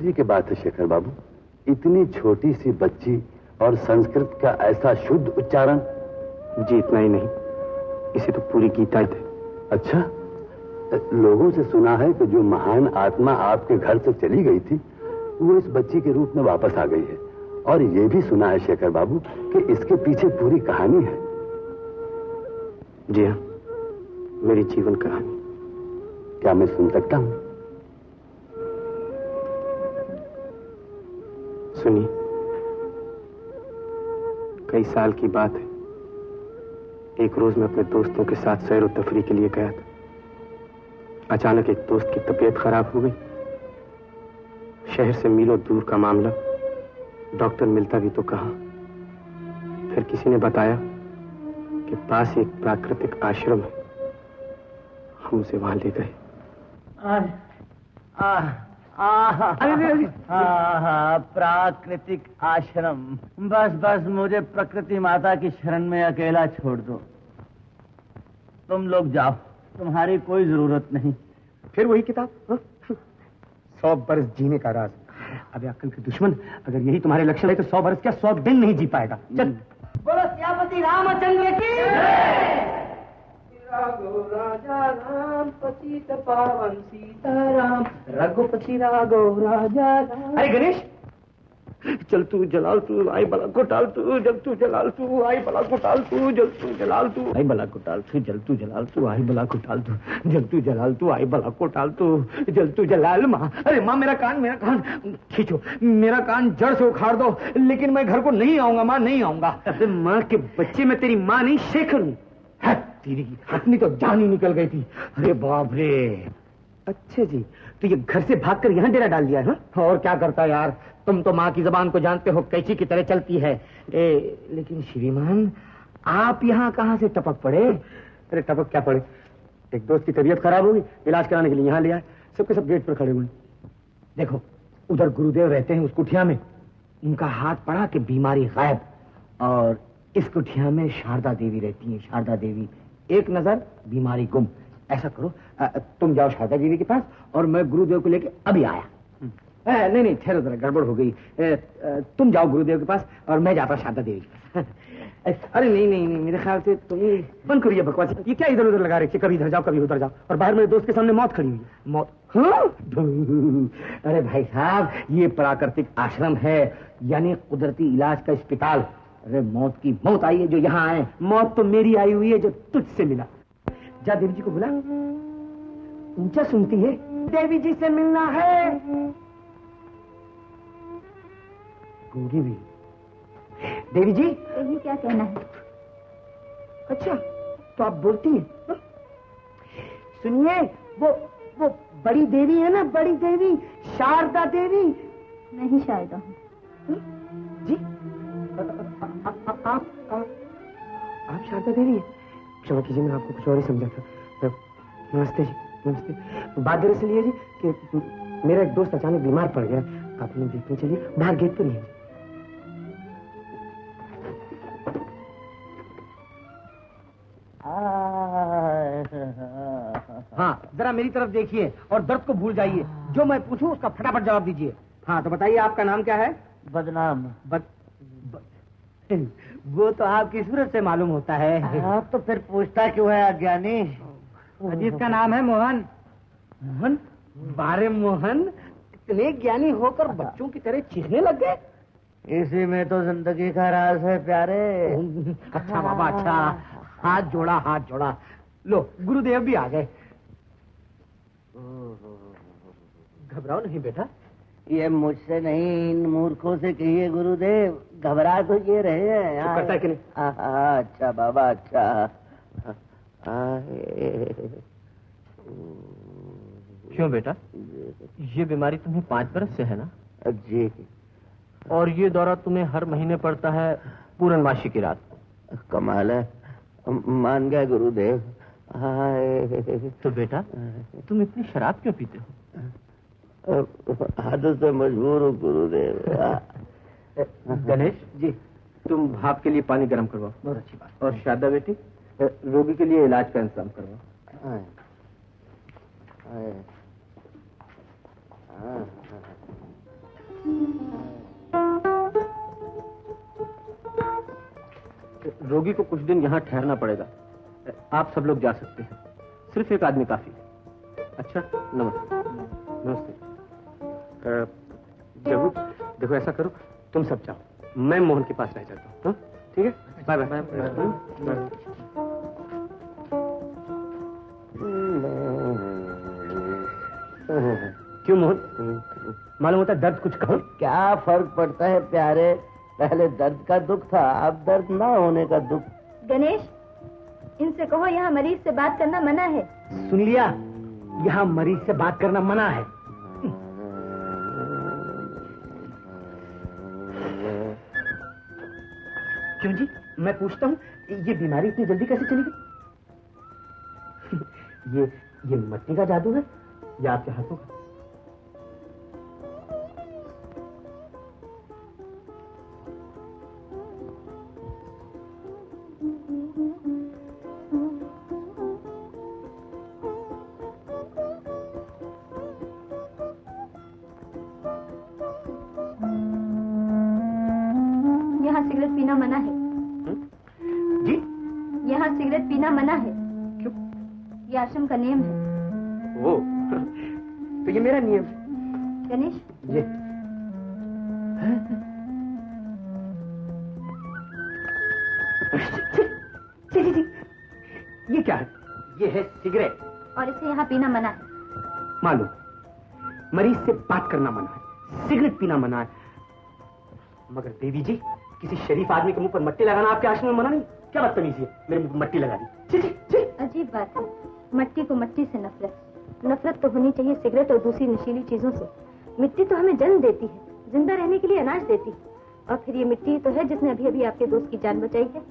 आश्चर्य की बात है शेखर बाबू, इतनी छोटी सी बच्ची और संस्कृत का ऐसा शुद्ध उच्चारण। जी इतना ही नहीं, इसे तो पूरी गीता थे। अच्छा, लोगों से सुना है कि जो महान आत्मा आपके घर से चली गई थी वो इस बच्ची के रूप में वापस आ गई है, और ये भी सुना है शेखर बाबू कि इसके पीछे पूरी कहानी है। जी हाँ, मेरी जीवन कहानी। क्या मैं सुन सकता हूं? सुनिए। कई साल की बात है, एक रोज मैं अपने दोस्तों के साथ सैर और तफरी के लिए गया था। अचानक एक दोस्त की तबीयत खराब हो गई। शहर से मीलों दूर का मामला, डॉक्टर मिलता भी तो कहां। फिर किसी ने बताया कि पास एक प्राकृतिक आश्रम है, हम उसे वहां ले गए। प्राकृतिक आश्रम। बस बस मुझे प्रकृति माता की शरण में अकेला छोड़ दो। तुम लोग जाओ, तुम्हारी कोई जरूरत नहीं। फिर वही किताब, 100 बरस जीने का राज। अबे अक्ल के दुश्मन, अगर यही तुम्हारे लक्षण है तो 100 बरस क्या 100 दिन नहीं जी पाएगा। चल। बोलो सियापति रामचंद्र की। राघो राजा राम पतित पावन सीताराम, रघुपति राघो राजा राम। अरे गणेश, चल तू जलाल तू आई बला को टाल तू, जल तू जलाल तू आई बला को टाल तू, जल तू जलाल तू आई बला को टाल तू, जल तू जलाल तू आई बला को टाल तू, जल तू जलाल तू आई बला को टाल तू, जल तू जलाल। माँ, अरे माँ मेरा कान खींचो, मेरा कान जड़ से उखाड़ दो, लेकिन मैं घर को नहीं आऊंगा माँ, नहीं आऊंगा। अरे माँ के बच्चे, मैं तेरी माँ नहीं शेखर हूँ। तेरी हथनी तो जान ही निकल गई थी। अरे बाप रे। अच्छा जी, तो ये घर से भागकर यहाँ डेरा डाल दिया है? और क्या करता है यार, तुम तो माँ की जबान को जानते हो, कैची की तरह चलती है। लेकिन श्रीमान, आप यहाँ कहाँ से टपक पड़े? अरे टपक क्या पड़े, एक दोस्त की तबीयत खराब होगी, इलाज कराने के लिए यहाँ ले आए। सबके सब गेट पर खड़े हुए। देखो उधर गुरुदेव रहते हैं उस कुठिया में, उनका हाथ पड़ा कि बीमारी गायब, और इस कुठिया में शारदा देवी रहती है। शारदा देवी, एक नजर बीमारी गुम। ऐसा करो, तुम जाओ शारदा देवी के पास और मैं गुरुदेव को लेके अभी आया। नहीं ठहरो जरा, गड़बड़ हो गई। तुम जाओ गुरुदेव के पास और मैं जाता शारदा देवी के पास। अरे नहीं, मेरे ख्याल से तुम बंद करिए बकवास। ये क्या इधर उधर लगा रहे, कभी इधर जाओ कभी उधर जाओ, और बाहर मेरे दोस्त के सामने मौत खड़ी हुई है। मौत? हाँ? अरे भाई साहब, ये प्राकृतिक आश्रम है, यानी कुदरती इलाज का अस्पताल। अरे मौत की मौत आई है जो यहाँ आए, मौत तो मेरी आई हुई है जो तुझसे मिला। जा देवी जी को बुला, ऊंचा सुनती है, देवी जी से मिलना है। गूंगी भी। देवी जी, ये क्या कहना है? अच्छा तो आप बोलती हैं? सुनिए, वो बड़ी देवी है ना, बड़ी देवी, शारदा देवी। मैं ही शारदा हूँ। जी आप शारदा देवी हैं? क्षमा कीजिए, मैं आपको कुछ और ही समझा था। नमस्ते जी, नमस्ते। बात दरअसल ये जी कि मेरा एक दोस्त अचानक बीमार पड़ गया, आप लोग देखने चलिए, बाहर गेट पर ही है। हाँ, जरा मेरी तरफ देखिए और दर्द को भूल जाइए। जो मैं पूछूं उसका फटाफट जवाब दीजिए। हाँ तो बताइए, आपका नाम क्या है? बदनाम। वो तो आपकी सूरत से मालूम होता है। आप तो फिर पूछता क्यों है अज्ञानी? जिसका नाम है मोहन। मोहन? बारे मोहन, इतने ज्ञानी होकर बच्चों की तरह चीखने लग गए? इसी में तो जिंदगी का राज है प्यारे। अच्छा बाबा, अच्छा। हाथ जोड़ा, हाथ जोड़ा। लो, गुरुदेव भी आ गए। घबराओ नहीं बेटा। ये मुझसे नहीं, इन मूर्खों से कहिए गुरुदेव, घबरा तो ये रहे हैं। तो करता है कि नहीं? अच्छा बाबा, अच्छा। क्यों बेटा, ये बीमारी तुम्हें 5 बरस से है ना? जी। और ये दौरा तुम्हें हर महीने पड़ता है पूर्णमासी की रात? कमाल है, मान गए गुरुदेव। तो बेटा, तुम इतनी शराब क्यों पीते हो? आदत से मजबूर हूँ गुरुदेव। गणेश जी, तुम भाप के लिए पानी गर्म करवाओ। बहुत अच्छी बात। और शारदा बेटी, रोगी के लिए इलाज का इंतजाम करवाओ। रोगी को कुछ दिन यहाँ ठहरना पड़ेगा। आप सब लोग जा सकते हैं, सिर्फ एक आदमी काफी है। अच्छा, नमस्ते। नमस्ते। जगू, देखो ऐसा करो, तुम सब जाओ, मैं मोहन के पास रह जाता हूँ। ठीक है, बाय बाय। क्यों मोहन, मालूम होता दर्द कुछ कहो? क्या फर्क पड़ता है प्यारे, पहले दर्द का दुख था, अब दर्द ना होने का दुख। गणेश, इनसे कहो यहाँ मरीज से बात करना मना है। सुन लिया, यहाँ मरीज से बात करना मना है। क्यों जी, मैं पूछता हूँ, ये बीमारी इतनी जल्दी कैसे चली गई? ये मट्टी का जादू है या आपके हाथों का? सिगरेट पीना मना है। जी? यहाँ सिगरेट पीना मना है। क्यों? ये आश्रम का नियम है। ओ, तो ये मेरा नियम है। गणेश, ये ये क्या है? ये है सिगरेट और इसे यहाँ पीना मना है। मालूम, मरीज से बात करना मना है, सिगरेट पीना मना है, मगर देवी जी, किसी शरीफ आदमी के मुंह पर मट्टी लगाना आपके आश्रम में मना नहीं? क्या बदतमीजी है, मेरे मुंह पर मट्टी लगा दी। जी जी जी। अजीब बात है, मट्टी को मट्टी से नफरत तो होनी चाहिए सिगरेट और दूसरी नशीली चीजों से। मिट्टी तो हमें जन्म देती है, जिंदा रहने के लिए अनाज देती है, और फिर ये मिट्टी तो है जिसने अभी अभी आपके दोस्त की जान बचाई है।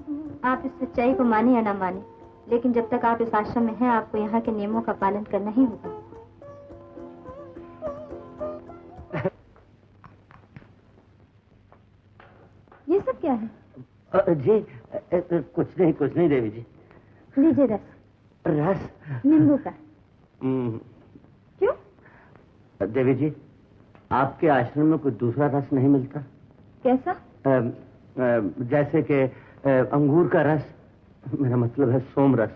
आप इस सच्चाई को माने या ना माने, लेकिन जब तक आप इस आश्रम में हैं, आपको यहाँ के नियमों का पालन करना ही होगा। ये सब क्या है? जी कुछ नहीं देवी जी। लीजिए रस। रस? नींबू का। क्यों? देवी जी, आपके आश्रम में कोई दूसरा रस नहीं मिलता? कैसा? जैसे कि अंगूर का रस, मेरा मतलब है सोम रस।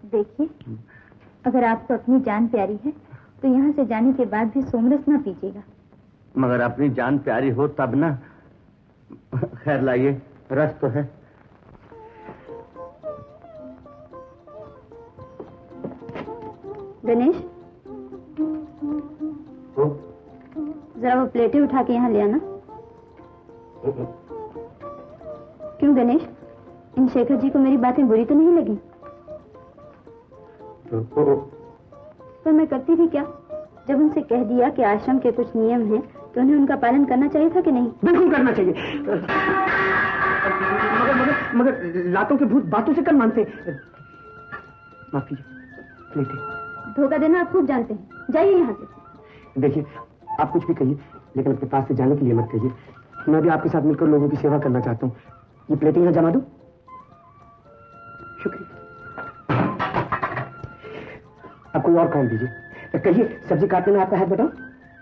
देखिए, अगर आपको अपनी जान प्यारी है तो यहाँ से जाने के बाद भी सोमरस ना पीजिएगा। मगर अपनी जान प्यारी हो तब ना। खैर लाइए, रस तो है। गणेश, जरा वो प्लेटें उठा के यहाँ ले आना। क्यों गणेश, इन शेखर जी को मेरी बातें बुरी तो नहीं लगी? पर मैं करती थी क्या? जब उनसे कह दिया कि आश्रम के कुछ नियम हैं, तो उन्हें उनका पालन करना चाहिए था कि नहीं? बिल्कुल करना चाहिए। मगर लातों के भूत बातों से कम मानते। माफ कीजिए, प्लेटें। धोखा देना आप खूब जानते हैं, जाइए यहाँ से। देखिए, आप कुछ भी कहिए, लेकिन अपने पास से जाने के लिए मत कहिए। मैं भी आपके साथ मिलकर लोगों की सेवा करना चाहता हूँ। ये प्लेटें यहाँ जमा दूं? शुक्रिया। अब कोई और काम दीजिए। कहिए, सब्जी काटने में आपका हाथ बताओ।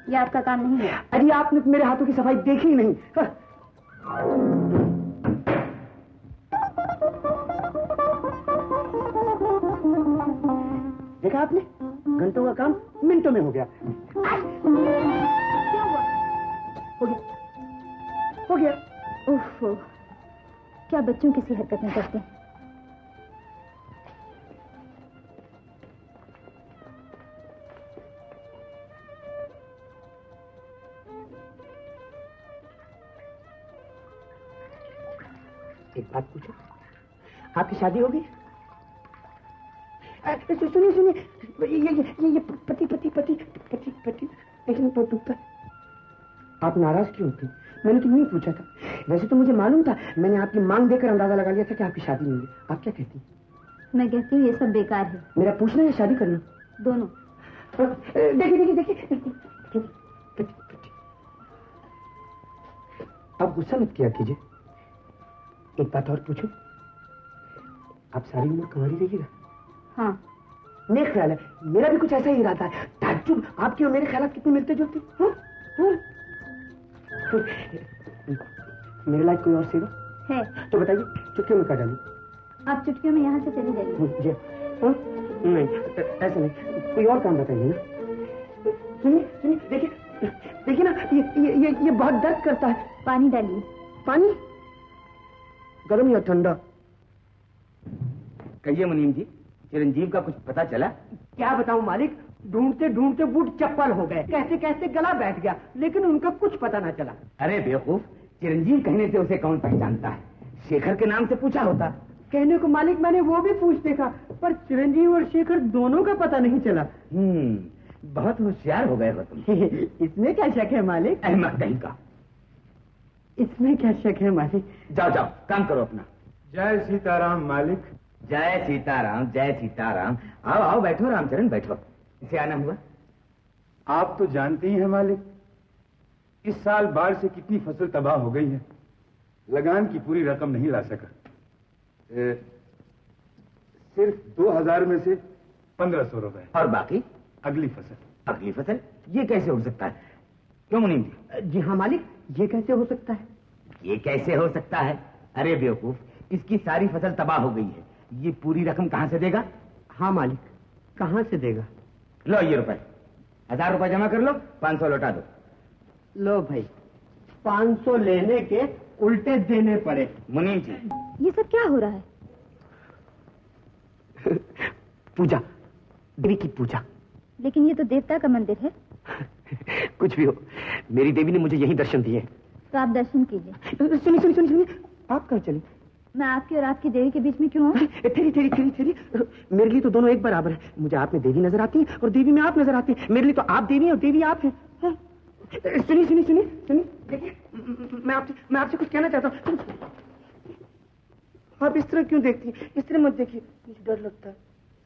ये आपका काम नहीं है। अरे आपने मेरे हाथों की सफाई देखी ही नहीं। देखा आपने, घंटों का काम मिनटों में हो गया। हो गया। ओह, क्या बच्चों की सी हरकतें करते हैं। एक बात पूछो, आपकी शादी होगी? सुनिए, ये पति लेकिन तो दुखता। आप नाराज क्यों होती? मैंने तो नहीं पूछा था। वैसे तो मुझे मालूम था, मैंने आपकी मांग देकर अंदाजा लगा लिया था कि आपकी शादी नहीं है। आप क्या कहती? मैं कहती हूँ ये सब बेकार है। मेरा पूछना या शादी करना? दोनों। देखिए, आप गुस्सा मत किया कीजिए। एक बात और पूछूं, आप सारी उम्र कुंवारी रहिएगा? हाँ। नेक ख्याल है, मेरा भी कुछ ऐसा ही इरादा है। ताज्जुब, आपके और मेरे ख्यालात कितने मिलते जुलते। मेरे लायक कोई और सेवा है तो बताइए, चुटकियों में क्या डालूं? आप चुटकियों में यहाँ से चले जाइए। जी हाँ? नहीं ऐसा नहीं, कोई और काम बताइए ना। सुनिए सुनिए, देखिए देखिए ना, ये बहुत दर्द करता है। पानी डालिए। पानी गर्म या ठंडा? कहिए मुनीम जी, चिरंजीव का कुछ पता चला? क्या बताऊं मालिक, ढूंढते ढूंढते बूट चप्पल हो गए, कहते कहते गला बैठ गया, लेकिन उनका कुछ पता ना चला। अरे बेवकूफ, चिरंजीव कहने से उसे कौन पहचानता है? शेखर के नाम से पूछा होता। कहने को मालिक मैंने वो भी पूछ देखा, पर चिरंजीव और शेखर दोनों का पता नहीं चला। बहुत होशियार हो गए हो तुम। इसमें क्या शक है मालिक? अहमद कहीं का। इसमें क्या शक है मालिक? जाओ जाओ, काम करो अपना। जय सीताराम मालिक। जय सीताराम, जय सीताराम। आओ आओ, बैठो रामचरण, बैठो। इसे आना हुआ? आप तो जानते ही हैं मालिक, इस साल बाढ़ से कितनी फसल तबाह हो गई है। लगान की पूरी रकम नहीं ला सका। सिर्फ 2000 में से 1500 रुपए। और बाकी? अगली फसल। अगली फसल? ये कैसे हो सकता है? क्यों मुनीम जी? जी हाँ मालिक, ये कैसे हो सकता है? ये कैसे हो सकता है? अरे बेवकूफ, इसकी सारी फसल तबाह हो गई है, ये पूरी रकम कहां से देगा? हाँ मालिक, कहां से देगा? लो ये रुपए, 1000 रुपए जमा कर लो, 500 लौटा दो। लो भाई, 500 लेने के उल्टे देने पड़े। मुनीम जी, ये सब क्या हो रहा है? पूजा, देवी की पूजा। लेकिन ये तो देवता का मंदिर है। कुछ भी हो, मेरी देवी ने मुझे यही दर्शन दिए। तो आप दर्शन कीजिए। सुनिए सुनिए सुनिए सुनिए, आप कहाँ चली? मैं आपकी और आपकी देवी के बीच में क्यों हूँ? तेरी मेरे लिए तो दोनों एक बराबर है। मुझे आप में देवी नजर आती है और देवी में आप नजर आती है। मेरे लिए तो आप देवी और देवी आप हैं। सुनिए सुनिए सुनिए सुनिए, देखिए मैं आपसे कुछ कहना चाहता हूँ। आप इस तरह क्यों देखती हैं? इस तरह मत देखिए, मुझे डर लगता है।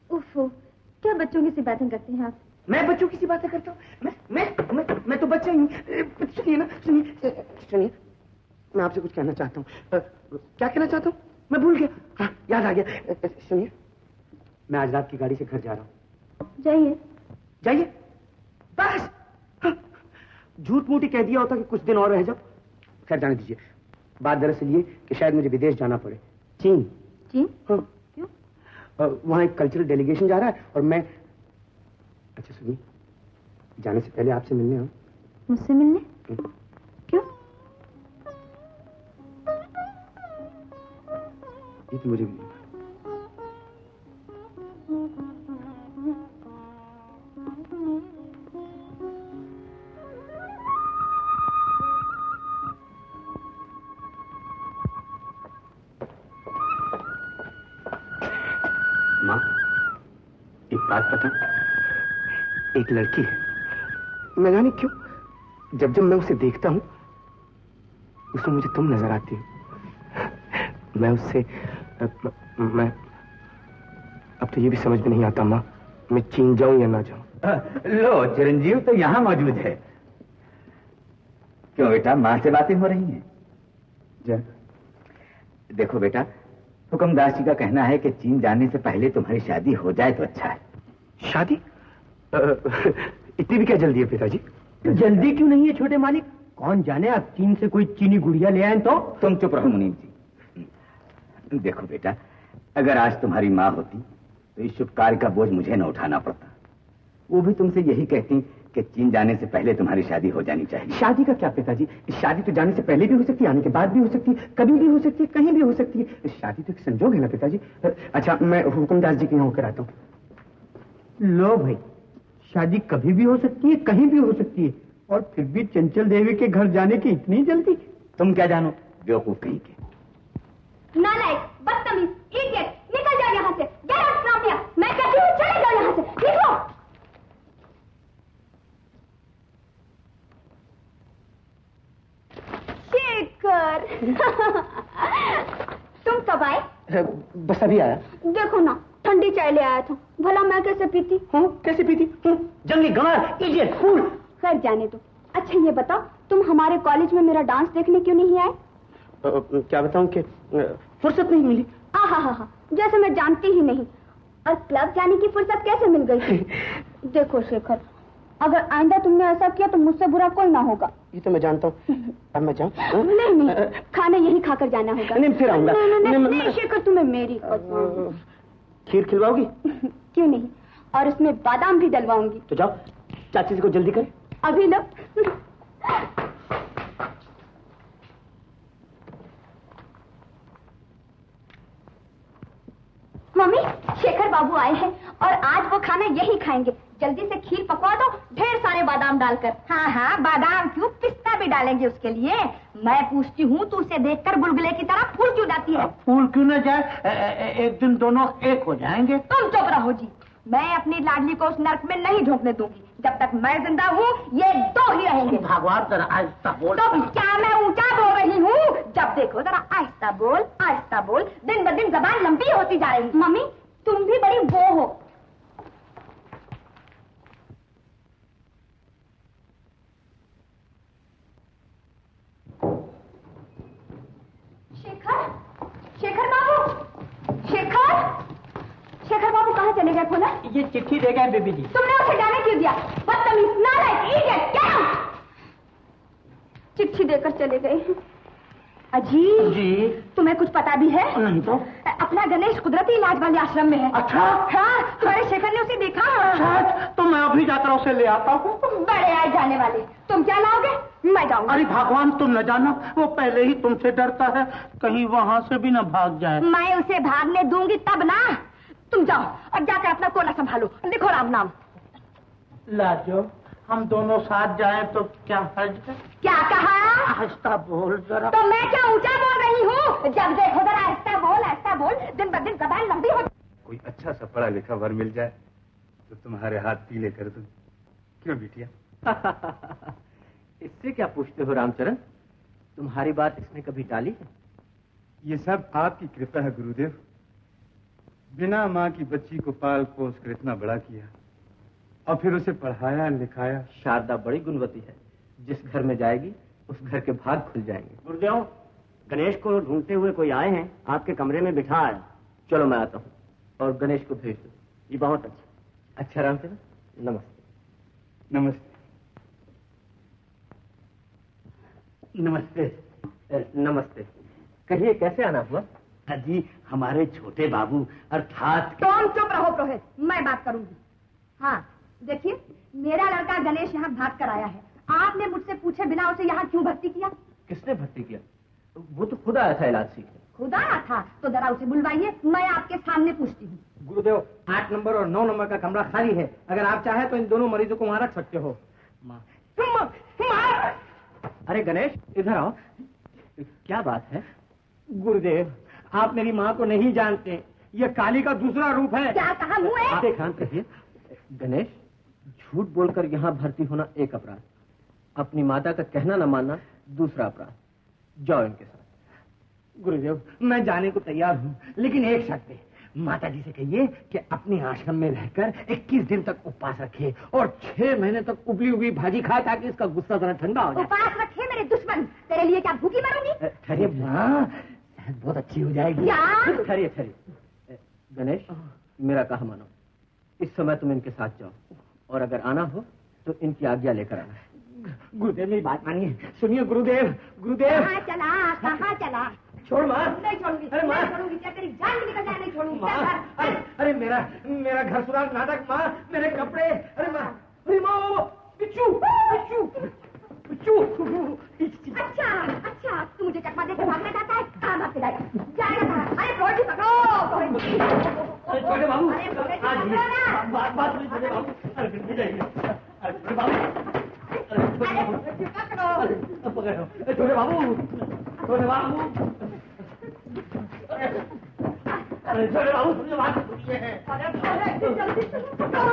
उफ़ो, क्या बच्चों की सी बातें करते हैं आप? मैं बच्चों की सी बातें करता हूँ? मैं तो बच्चा ही हूँ। सुनिए ना, सुनिए, मैं आपसे कुछ कहना चाहता हूँ। क्या कहना चाहता हूँ मैं भूल गया। हाँ, याद आ गया। सुनिए, मैं आज रात की गाड़ी से घर जा रहा हूँ। जाइए। जाइए बस। हाँ, झूठ मूठी कह दिया होता कि कुछ दिन और रह जाओ। खैर जाने दीजिए। बात दरअसल ये कि शायद मुझे विदेश जाना पड़े। चीन। चीन? हाँ। क्यों? वहाँ एक कल्चरल डेलीगेशन जा रहा है और मैं। अच्छा सुनिए, जाने से पहले आपसे मिलने आऊँ। मुझसे मिलने? क्यों? ये तो मुझे माँ, एक बात बता, एक लड़की है, न जाने क्यों जब जब मैं उसे देखता हूँ उसमें मुझे तुम नजर आती हो। मैं उससे मैं अब तो ये भी समझ में नहीं आता माँ, मैं चीन जाऊं या ना जाऊं। लो चिरंजीव तो यहाँ मौजूद है। क्यों बेटा, माँ से बातें हो रही हैं? देखो बेटा, हुक्मदास जी का कहना है कि चीन जाने से पहले तुम्हारी शादी हो जाए तो अच्छा है। शादी? इतनी भी क्या जल्दी है पिताजी? जल्दी क्यों नहीं है छोटे मालिक? कौन जाने आप चीन से कोई चीनी गुड़िया ले आए तो? तुम चुप रहो मुनीम जी। देखो बेटा, अगर आज तुम्हारी माँ होती तो इस शुभ कार्य का बोझ मुझे न उठाना पड़ता। वो भी तुमसे यही कहती कि चीन जाने से पहले तुम्हारी शादी हो जानी चाहिए। शादी का क्या पिताजी? शादी तो जाने से पहले भी हो सकती है, आने के बाद भी हो सकती है, कभी भी हो सकती है, कहीं भी हो सकती है। शादी तो एक संजोग है ना पिताजी। अच्छा, मैं हुकुमदास जी के यहाँ होकर आता हूँ। लो भाई, शादी कभी भी हो सकती है, कहीं भी हो सकती है, और फिर भी चंचल देवी के घर जाने की इतनी जल्दी? तुम क्या जानो बेवकूफ कहीं के। नालायक, बदतमीज, इडियट, निकल जाओ यहाँ से। Get out from here. मैं कहती हूँ चले जाओ यहाँ से। निकलो। शेखर, तुम कब आए? बस अभी आया। देखो ना, ठंडी चाय ले आया था। भला मैं कैसे पीती? हाँ, कैसे पीती? जंगली गंवार, इडियट, फूल। खैर जाने दो। अच्छा ये बताओ, तुम हमारे कॉलेज में मेरा डांस देखने क्यों नहीं आए? क्या बताऊं कि फुर्सत नहीं मिली। आहा, जैसे मैं जानती ही नहीं। और क्लब जाने की फुर्सत कैसे मिल गई? देखो शेखर, अगर आइंदा तुमने ऐसा किया तो मुझसे बुरा कोई ना होगा। ये तो मैं जानता हूँ। अब मैं जाऊँ? नहीं नहीं, खाना यही खाकर जाना होगा। नहीं, फिर आऊंगा। नहीं शेखर, तुम्हें मेरी कसम। खीर खिलवाओगी? क्यों नहीं, और उसमें बादाम भी डलवाऊंगी। तो जाओ, चाची जी को जल्दी कर। अभी लो। मम्मी, शेखर बाबू आए हैं और आज वो खाना यही खाएंगे। जल्दी से खीर पकवा दो, ढेर सारे बादाम डालकर। हाँ हाँ, बादाम क्यों, पिस्ता भी डालेंगे उसके लिए। मैं पूछती हूँ, तू उसे देखकर बुलबुले की तरह फूल क्यों जाती है? फूल क्यों न जाए, एक दिन दोनों एक हो जाएंगे। तुम चुप रहो जी, मैं अपनी लाडली को उस नर्क में नहीं झोंकने दूंगी। जब तक मैं जिंदा हूँ ये दो ही रहेंगे। भगवान जरा आहिस्ता बोल। तो क्या मैं ऊंचा बोल रही हूँ? जब देखो जरा आहिस्ता बोल, आहिस्ता बोल। दिन ब दिन जबान लंबी होती जा रही। मम्मी, तुम भी बड़ी वो हो। शेखर बाबू, शेखर बाबू कहाँ चले गए? खोला। ये चिट्ठी दे गए बेबी जी। तुमने उसे जाने क्यों दिया? बदतमीज, नालायक, इडियट, क्या? चिट्ठी देकर चले गए। अजीब जी, तुम्हें कुछ पता भी है? नहीं तो। अपना गणेश कुदरती इलाज वाले आश्रम में है। अच्छा? हाँ, तुम्हारे शेखर ने उसे देखा। अच्छा, तो मैं अभी जाकर उसे ले आता हूँ। बड़े आए जाने वाले, तुम क्या लाओगे? मैं जाऊंगा। अरे भगवान, तुम न जाना, वो पहले ही तुमसे डरता है, कहीं वहाँ से भी न भाग जाए। मैं उसे भागने दूंगी तब ना। तुम जाओ और जाकर अपना कोला संभालो। लिखो राम नाम। लाजो, हम दोनों साथ जाएं तो क्या हर्ज है? क्या कहा? आहिस्ता बोल जरा। तो मैं क्या ऊंचा बोल रही हूँ? जब देखो जरा आहिस्ता बोल, आहिस्ता बोल। दिन ब दिन जबान लंबी हो। कोई अच्छा सा पढ़ा लिखा वर मिल जाए तो तुम्हारे हाथ पीले कर दूं। क्यों बिटिया? इससे क्या पूछते हो रामचरण? तुम्हारी बात इसने कभी टाली है? ये सब आपकी कृपा है गुरुदेव। बिना माँ की बच्ची को पाल पोस कर इतना बड़ा किया और फिर उसे पढ़ाया लिखाया। शारदा बड़ी गुणवती है, जिस घर में जाएगी उस घर के भाग खुल जाएंगे। गुरुदेव, गणेश को ढूंढते हुए कोई आए हैं, आपके कमरे में बिठा आया। चलो मैं आता हूँ और गणेश को भेज दो। ये बहुत अच्छा। अच्छा रामचरण, नमस्ते। नमस्ते। नमस्ते। नमस्ते। कहिए कैसे आना हुआ? जी, हमारे छोटे बाबू अर्थात। तुम चुप रहो पुरोहित, मैं बात करूंगी। हाँ देखिए, मेरा लड़का गणेश यहाँ भाग कर आया है। आपने मुझसे पूछे बिना उसे यहाँ क्यों भर्ती किया? किसने भर्ती किया? वो तो खुद आया था इलाज सीखने। खुद आया था? तो जरा उसे बुलवाइए, मैं आपके सामने पूछती हूँ। गुरुदेव, 8 नंबर और 9 नंबर का कमरा खाली है। अगर आप चाहे तो इन दोनों मरीजों को वहाँ रख सकते हो। अरे गणेश, इधर आओ। क्या बात है? गुरुदेव, आप मेरी माँ को नहीं जानते। ये काली का दूसरा रूप है। क्या कहा मुँह है? आप शांत रहिए। गणेश, झूठ बोलकर यहाँ भर्ती होना एक अपराध, अपनी माता का कहना न मानना दूसरा अपराध। जाओ इनके साथ। गुरुदेव, मैं जाने को तैयार हूँ, लेकिन एक शर्त है। माता जी से कहिए कि अपने आश्रम में रहकर 21 दिन तक उपवास रखे और 6 महीने तक उबली हुई भाजी खाए, ताकि इसका गुस्सा जरा ठंडा हो जाए। उपवास रखे मेरे दुश्मन, तेरे लिए क्या भूखी मरूंगी? ठहरिए माँ, सेहत बहुत अच्छी हो जाएगी। क्या? ठहरिए ठहरिए। गणेश, मेरा कहा मानो, इस समय तुम इनके साथ जाओ और अगर आना हो तो इनकी आज्ञा लेकर आना। गुरुदेव, मेरी बात मानिए। सुनिए गुरुदेव, गुरुदेव। कहाँ चला, कहाँ चला? छोड़ माँ। नहीं छोड़ूंगी, अरे माँ, नहीं छोड़ूंगी। क्या तेरी जान भी निकल जाए नहीं छोड़ूंगी। अरे मेरा घर सुधार नाटक माँ, मेरे कपड़े। अरे माँ, अरे माँ, वो बिच्छू, बिच्छू, बिच्छू। अच्छा, तू मुझे चकमा देकर भागना चाहता है? कहाँ भाग के जाएगा कहाँ? अरे प्रोहित पकड़ो। अरे छोटे बाबू, अरे प्रोहित आज पकड़ो ना। बात नहीं छोटे बाबू। अरे फिर जाइए। अरे छोटे बाबू, अरे पकड़ो। पकड़ो। छोटे बाबू, छोटे बाबू। अरे छोटे बाबू, तुमने बात सुनी है। अरे जल्दी से पकड़ो।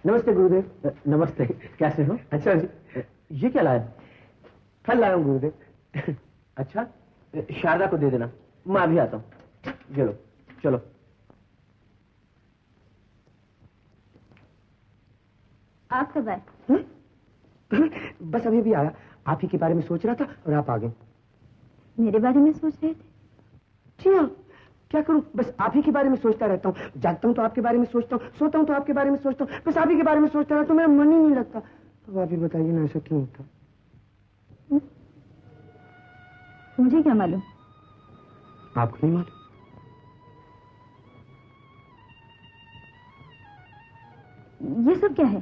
नमस्ते गुरुदेव। नमस्ते, कैसे हो? अच्छा जी, ये क्या लाया? फल लाया हूँ गुरुदेव। अच्छा, शारदा को दे देना, मैं अभी आता हूँ। चलो चलो। आप कब आए? बस अभी भी आया। आप ही के बारे में सोच रहा था और आप आ गए। मेरे बारे में सोच रहे थे? जी हाँ, क्या करूं, बस आप ही के बारे में सोचता रहता हूँ। जागता हूँ तो आपके बारे में सोचता हूँ, सोता हूँ तो आपके बारे में सोचता हूँ, बस आप ही के बारे में सोचता रहता हूँ, मेरा मन ही नहीं लगता। अब आप ही बताइए ना, ऐसा क्यों होता? मुझे क्या मालूम? आपको नहीं मालूम? ये सब क्या है?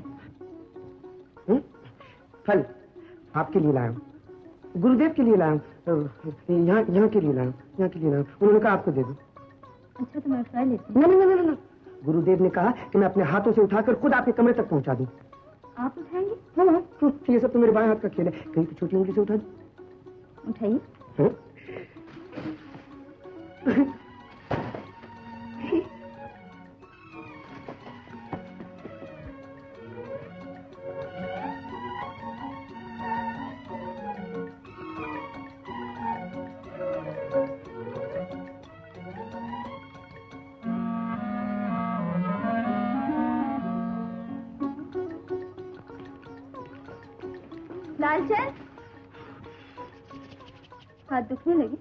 फल आपके लिए लाया हूँ, गुरुदेव के लिए लाया हूँ, यहाँ के लिए लाया हूँ, यहाँ के लिए लाया हूँ। उन्होंने कहा आपको दे दो। अच्छा, तो मैं खा लेती हूँ। ना, गुरुदेव ने कहा कि मैं अपने हाथों से उठाकर खुद आपके कमरे तक पहुँचा दूँ। आप उठाएंगे? हाँ, ये सब तो मेरे बाएं हाथ का खेल है, कहीं तो छोटी उंगली से उठा दूँ। उठाइए। लालचंद, हाथ दुखने लगे?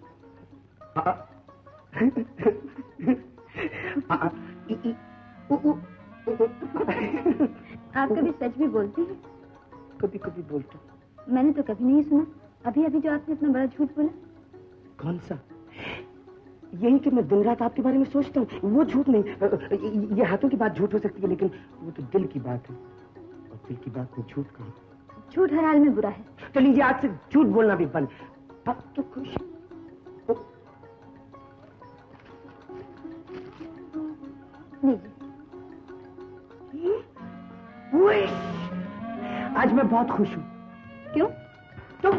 आप कभी सच भी बोलते हैं? कभी कभी बोलता। मैंने तो कभी नहीं सुना। अभी अभी जो आपने इतना बड़ा झूठ बोला। कौन सा? यही कि मैं दिन रात आपके बारे में सोचता हूँ, वो झूठ नहीं। ये हाथों की बात झूठ हो सकती है, लेकिन वो तो दिल की बात है, और दिल की बात में झूठ कहाँ? झूठ हर हाल में बुरा है। तो लीजिए, आज से झूठ बोलना भी बंद। अब तो खुश। लीजिए। आज मैं बहुत खुश हूँ। क्यों? तो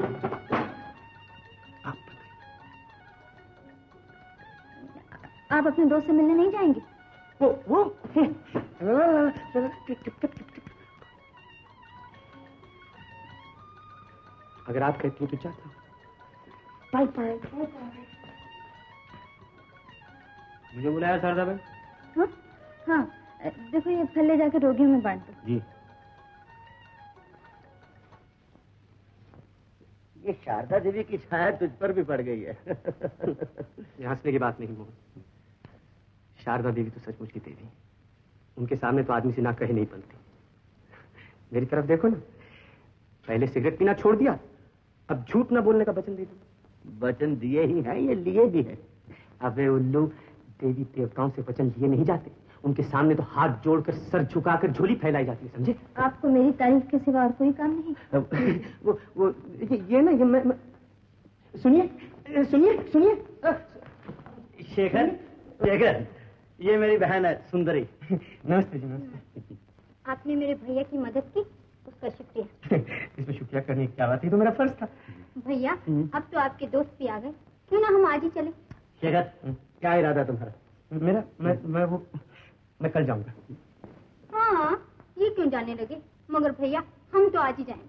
आप अपने दोस्त से मिलने नहीं जाएंगे? वो अगर आप कहती हैं तो जाता हूँ। Bye bye. मुझे बुलाया शारदा भाई? हाँ हाँ, देखो ये फल ले जाकर रोगियों में बांट दो। जी। ये शारदा देवी की छाया तुझ पर भी पड़ गई है। ये हंसने की बात नहीं मोहन। शारदा देवी तो सचमुच की देवी, उनके सामने तो आदमी से ना कहे नहीं बनती। मेरी तरफ देखो ना, पहले सिगरेट पीना छोड़ दिया, अब झूठ ना बोलने का वचन दे दो। वचन दिए ही हैं, ये लिए भी है। अबे उल्लू, देवी देवताओं से वचन लिए नहीं जाते, उनके सामने तो हाथ जोड़कर सर झुकाकर झोली फैलाई जाती है, समझे? आपको मेरी तारीफ के सिवा और कोई काम नहीं? वो ये ना, ये मैं सुनिए सुनिए सुनिए। शेखर, शेखर, ये मेरी बहन है सुंदरी। नमस्ते जी, नमस्ते। आपने मेरे भैया की मदद की, उसका शुक्रिया। इसमें शुक्रिया करने की क्या बात है, तो मेरा फर्ज था। भैया, अब तो आपके दोस्त भी आ गए, क्यों ना हम आज ही चले? शेखर, क्या इरादा तुम्हारा? मेरा मैं कल जाऊंगा। हाँ, ये क्यों जाने लगे? मगर भैया, हम तो आज ही जाएंगे।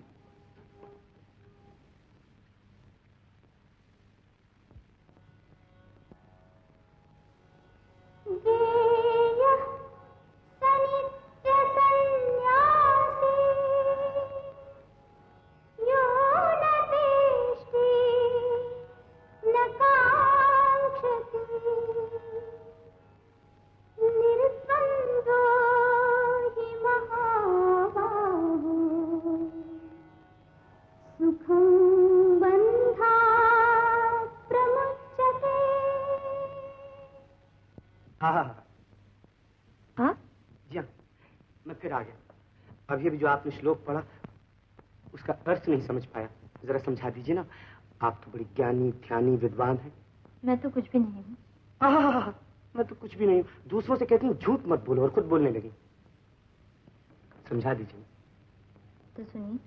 अभी अभी जो आपने श्लोक पढ़ा, उसका अर्थ नहीं समझ पाया, जरा समझा दीजिए ना। आप तो बड़ी ज्ञानी ध्यानी विद्वान हैं। मैं तो कुछ भी नहीं हूँ। मैं तो कुछ भी नहीं हूँ। दूसरों से कहती हूँ झूठ मत बोलो, और खुद बोलने लगी। समझा दीजिए। तो सुनिए,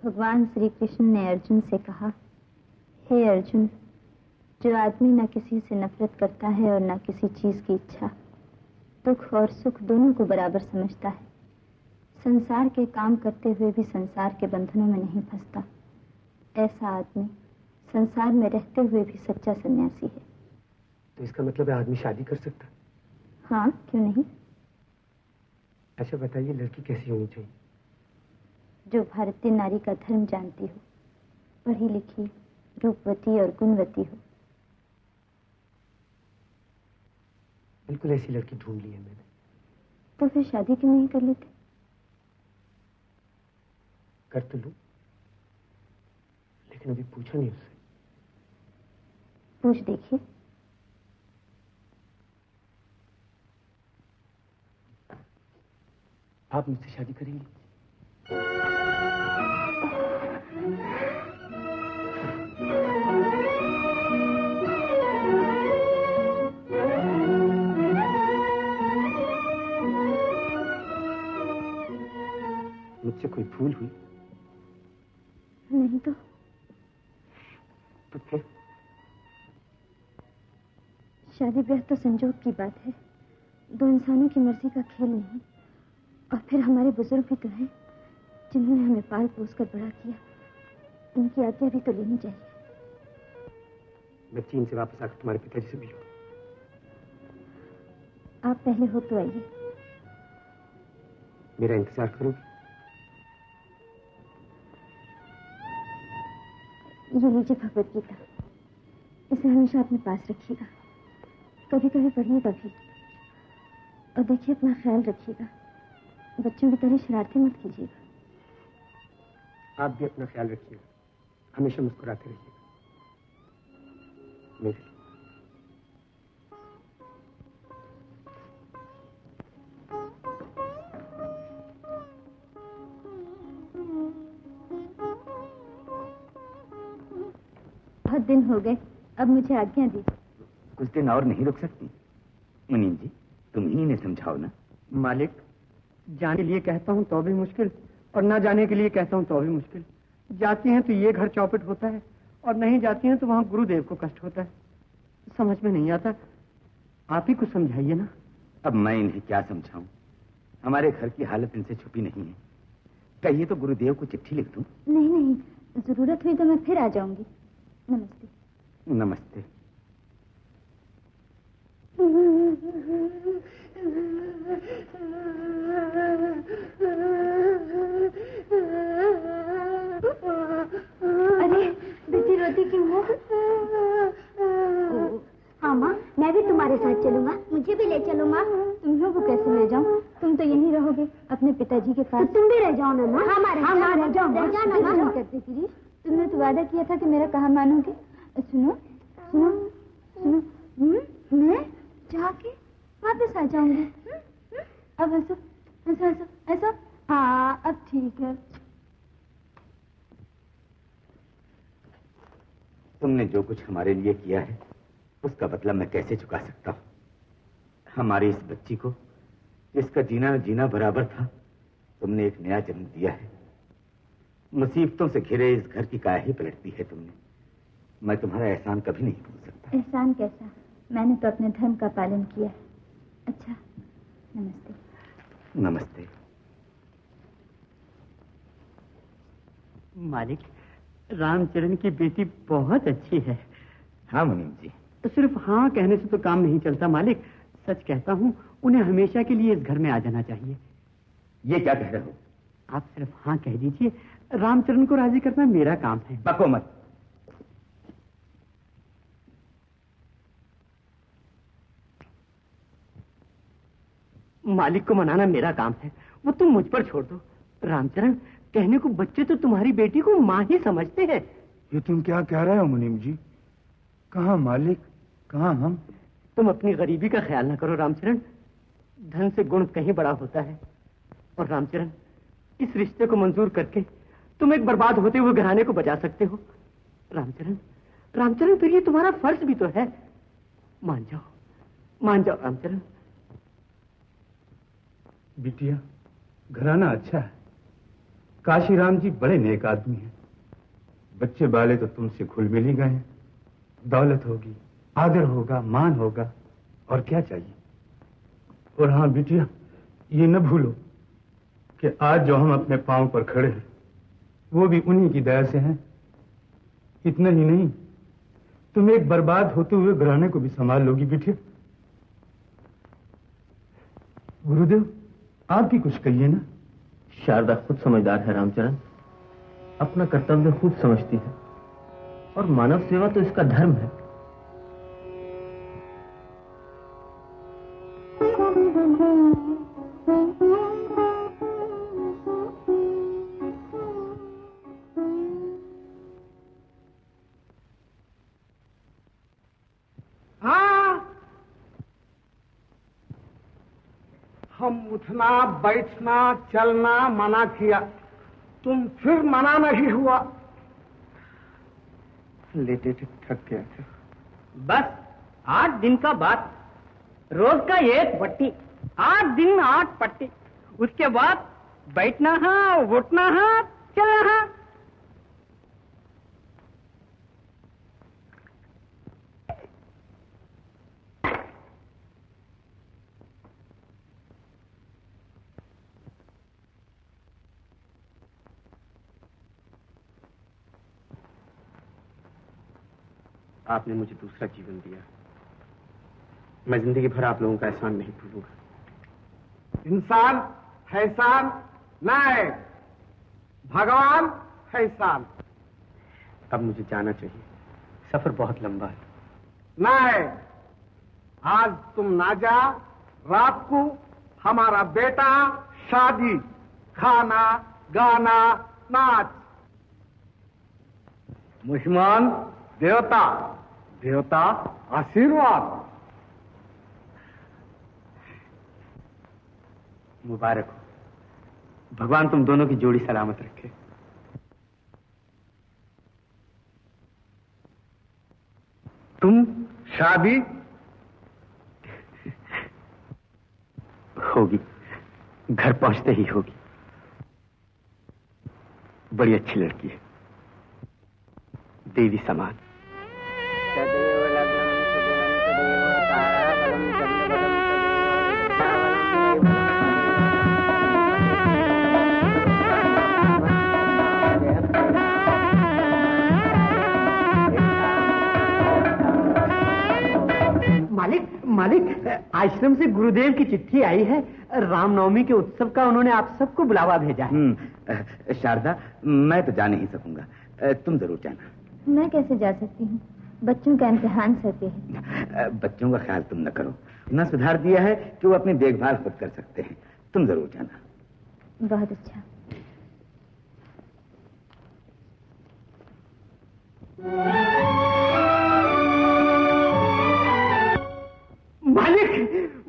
भगवान श्री कृष्ण ने अर्जुन से कहा, हे अर्जुन, जो आदमी न किसी से नफरत करता है और न किसी चीज की इच्छा, दुख और सुख दोनों को बराबर समझता है, संसार के काम करते हुए भी संसार के बंधनों में नहीं फंसता, ऐसा आदमी संसार में रहते हुए भी सच्चा सन्यासी है। तो इसका मतलब है आदमी शादी कर सकता? हाँ, क्यों नहीं। अच्छा बताइए, लड़की कैसी होनी चाहिए? जो भारतीय नारी का धर्म जानती हो, पढ़ी लिखी, रूपवती और गुणवती हो। बिल्कुल ऐसी लड़की ढूंढ ली है मैंने। तो फिर शादी क्यों नहीं कर लेते? कर तो लूं, लेकिन अभी पूछा नहीं उससे। पूछ देखिए। आप मुझसे शादी करेंगी? मुझसे कोई भूल हुई? नहीं तो फिर? शादी ब्याह तो संजोग की बात है, दो इंसानों की मर्जी का खेल नहीं। और फिर हमारे बुजुर्ग भी तो हैं, जिन्होंने हमें पाल पोस कर बड़ा किया, उनकी आज्ञा भी तो लेनी चाहिए। मैं चीन से वापस आकर तुम्हारे पिताजी से मिलूं। आप पहले हो तो आइए। मेरा इंतजार करोगे? ये लीजिए भगवत गीता, इसे हमेशा अपने पास रखिएगा, कभी कभी पढ़िएगा भी। और देखिए अपना ख्याल रखिएगा, बच्चों की तरह शरारतें मत कीजिएगा। आप भी अपना ख्याल रखिएगा, हमेशा मुस्कुराते रहिएगा मेरे लिए। बहुत दिन हो गए, अब मुझे आज्ञा दी। कुछ दिन और नहीं रुक सकती? मुनीम जी, तुम ही इन्हें समझाओ ना। मालिक, जाने के लिए कहता हूँ तो भी मुश्किल, और ना जाने के लिए कहता हूँ तो भी मुश्किल। जाती हैं तो ये घर चौपट होता है, और नहीं जाती हैं तो वहाँ गुरुदेव को कष्ट होता है। समझ में नहीं आता, आप ही कुछ समझाइए ना। अब मैं इन्हें क्या समझाऊं? हमारे घर की हालत इनसे छुपी नहीं है। कहिए तो गुरुदेव को चिट्ठी लिख दूं? नहीं नहीं, जरूरत हुई तो मैं फिर आ जाऊंगी। नमस्ते। नमस्ते। अरे बेटी रोती क्यों हो? हाँ माँ, मैं भी तुम्हारे साथ चलूंगा। मुझे भी ले चलो माँ। तुम लोगों को कैसे ले जाऊँ? तुम तो यहीं रहोगे अपने पिताजी के पास। तो तुम भी रह जाओ ना माँ। हाँ माँ रह जाओ। करते गिरीश, तुमने तो वादा किया था कि मेरा कहाँ मानोगे। सुनो सुनो सुनो, मैं जाके वापस आ जाऊंगी। अब हंसो हंसो हंसो हंसो। हाँ अब ठीक है। तुमने जो कुछ हमारे लिए किया है, उसका बदला मैं कैसे चुका सकता हूँ? हमारी इस बच्ची को, जिसका जीना जीना बराबर था, तुमने एक नया जन्म दिया है। मुसीबतों से घिरे इस घर की काया ही पलट दी है तुमने। मैं तुम्हारा एहसान कभी नहीं भूल सकता। एहसान कैसा, मैंने तो अपने धर्म का पालन किया है। अच्छा, नमस्ते। नमस्ते। मालिक, रामचरण की बेटी बहुत अच्छी है। हाँ मुनीम जी। तो सिर्फ हाँ कहने से तो काम नहीं चलता मालिक। सच कहता हूँ, उन्हें हमेशा के लिए इस घर में आ जाना चाहिए। ये क्या कह रहे हो? आप सिर्फ हाँ कह दीजिए, रामचरण को राजी करना मेरा काम है। बको मत। मालिक को मनाना मेरा काम है, वो तुम मुझ पर छोड़ दो। रामचरण, कहने को बच्चे तो तुम्हारी बेटी को माँ ही समझते हैं। ये तुम क्या कह रहे हो मुनीम जी? कहाँ मालिक, कहाँ हम? तुम अपनी गरीबी का ख्याल ना करो रामचरण, धन से गुण कहीं बड़ा होता है। और रामचरण, इस रिश्ते को मंजूर करके तुम एक बर्बाद होते हुए घराने को बचा सकते हो। रामचरण, रामचरण, फिर ये तुम्हारा फर्ज भी तो है। मान जाओ रामचरण। बिटिया, घराना अच्छा है। काशीराम जी बड़े नेक आदमी हैं। बच्चे बाले तो तुमसे घुल मिल ही गए हैं। दौलत होगी, आदर होगा, मान होगा, और क्या चाहिए। और हाँ बिटिया, ये न भूलो कि आज जो हम अपने पांव पर खड़े हैं, वो भी उन्हीं की दया से हैं। इतना ही नहीं, तुम एक बर्बाद होते हुए घराने को भी संभाल लोगी बिटिया। गुरुदेव, आप भी कुछ कहिए ना। शारदा खुद समझदार है रामचरण, अपना कर्तव्य खुद समझती है, और मानव सेवा तो इसका धर्म है। हम उठना बैठना चलना मना किया, तुम फिर मना नहीं हुआ। लेटे थे, थक गया था। बस 8 दिन का बात, रोज का 1 पट्टी, 8 दिन 8 पट्टी, उसके बाद बैठना है, उठना है, चलना है। आपने मुझे दूसरा जीवन दिया, मैं जिंदगी भर आप लोगों का एहसान नहीं भूलूंगा। इंसान हैसान नहीं, भगवान हैसान। अब मुझे जाना चाहिए, सफर बहुत लंबा है। नहीं, आज तुम ना जा, रात को हमारा बेटा शादी, खाना गाना नाच। मुसलमान देवता, देवता आशीर्वाद। मुबारक हो, भगवान तुम दोनों की जोड़ी सलामत रखे। तुम शादी होगी, घर पहुंचते ही होगी। बड़ी अच्छी लड़की है, देवी समान। मालिक, आश्रम से गुरुदेव की चिट्ठी आई है। रामनवमी के उत्सव का उन्होंने आप सबको बुलावा भेजा है। शारदा, मैं तो जा नहीं सकूंगा, तुम जरूर जाना। मैं कैसे जा सकती हूँ, बच्चों का इम्तिहान सर पे है। बच्चों का ख्याल तुम न करो, इतना सुधार दिया है कि वो अपनी देखभाल खुद कर सकते हैं। तुम जरूर जाना। बहुत अच्छा। मालिक,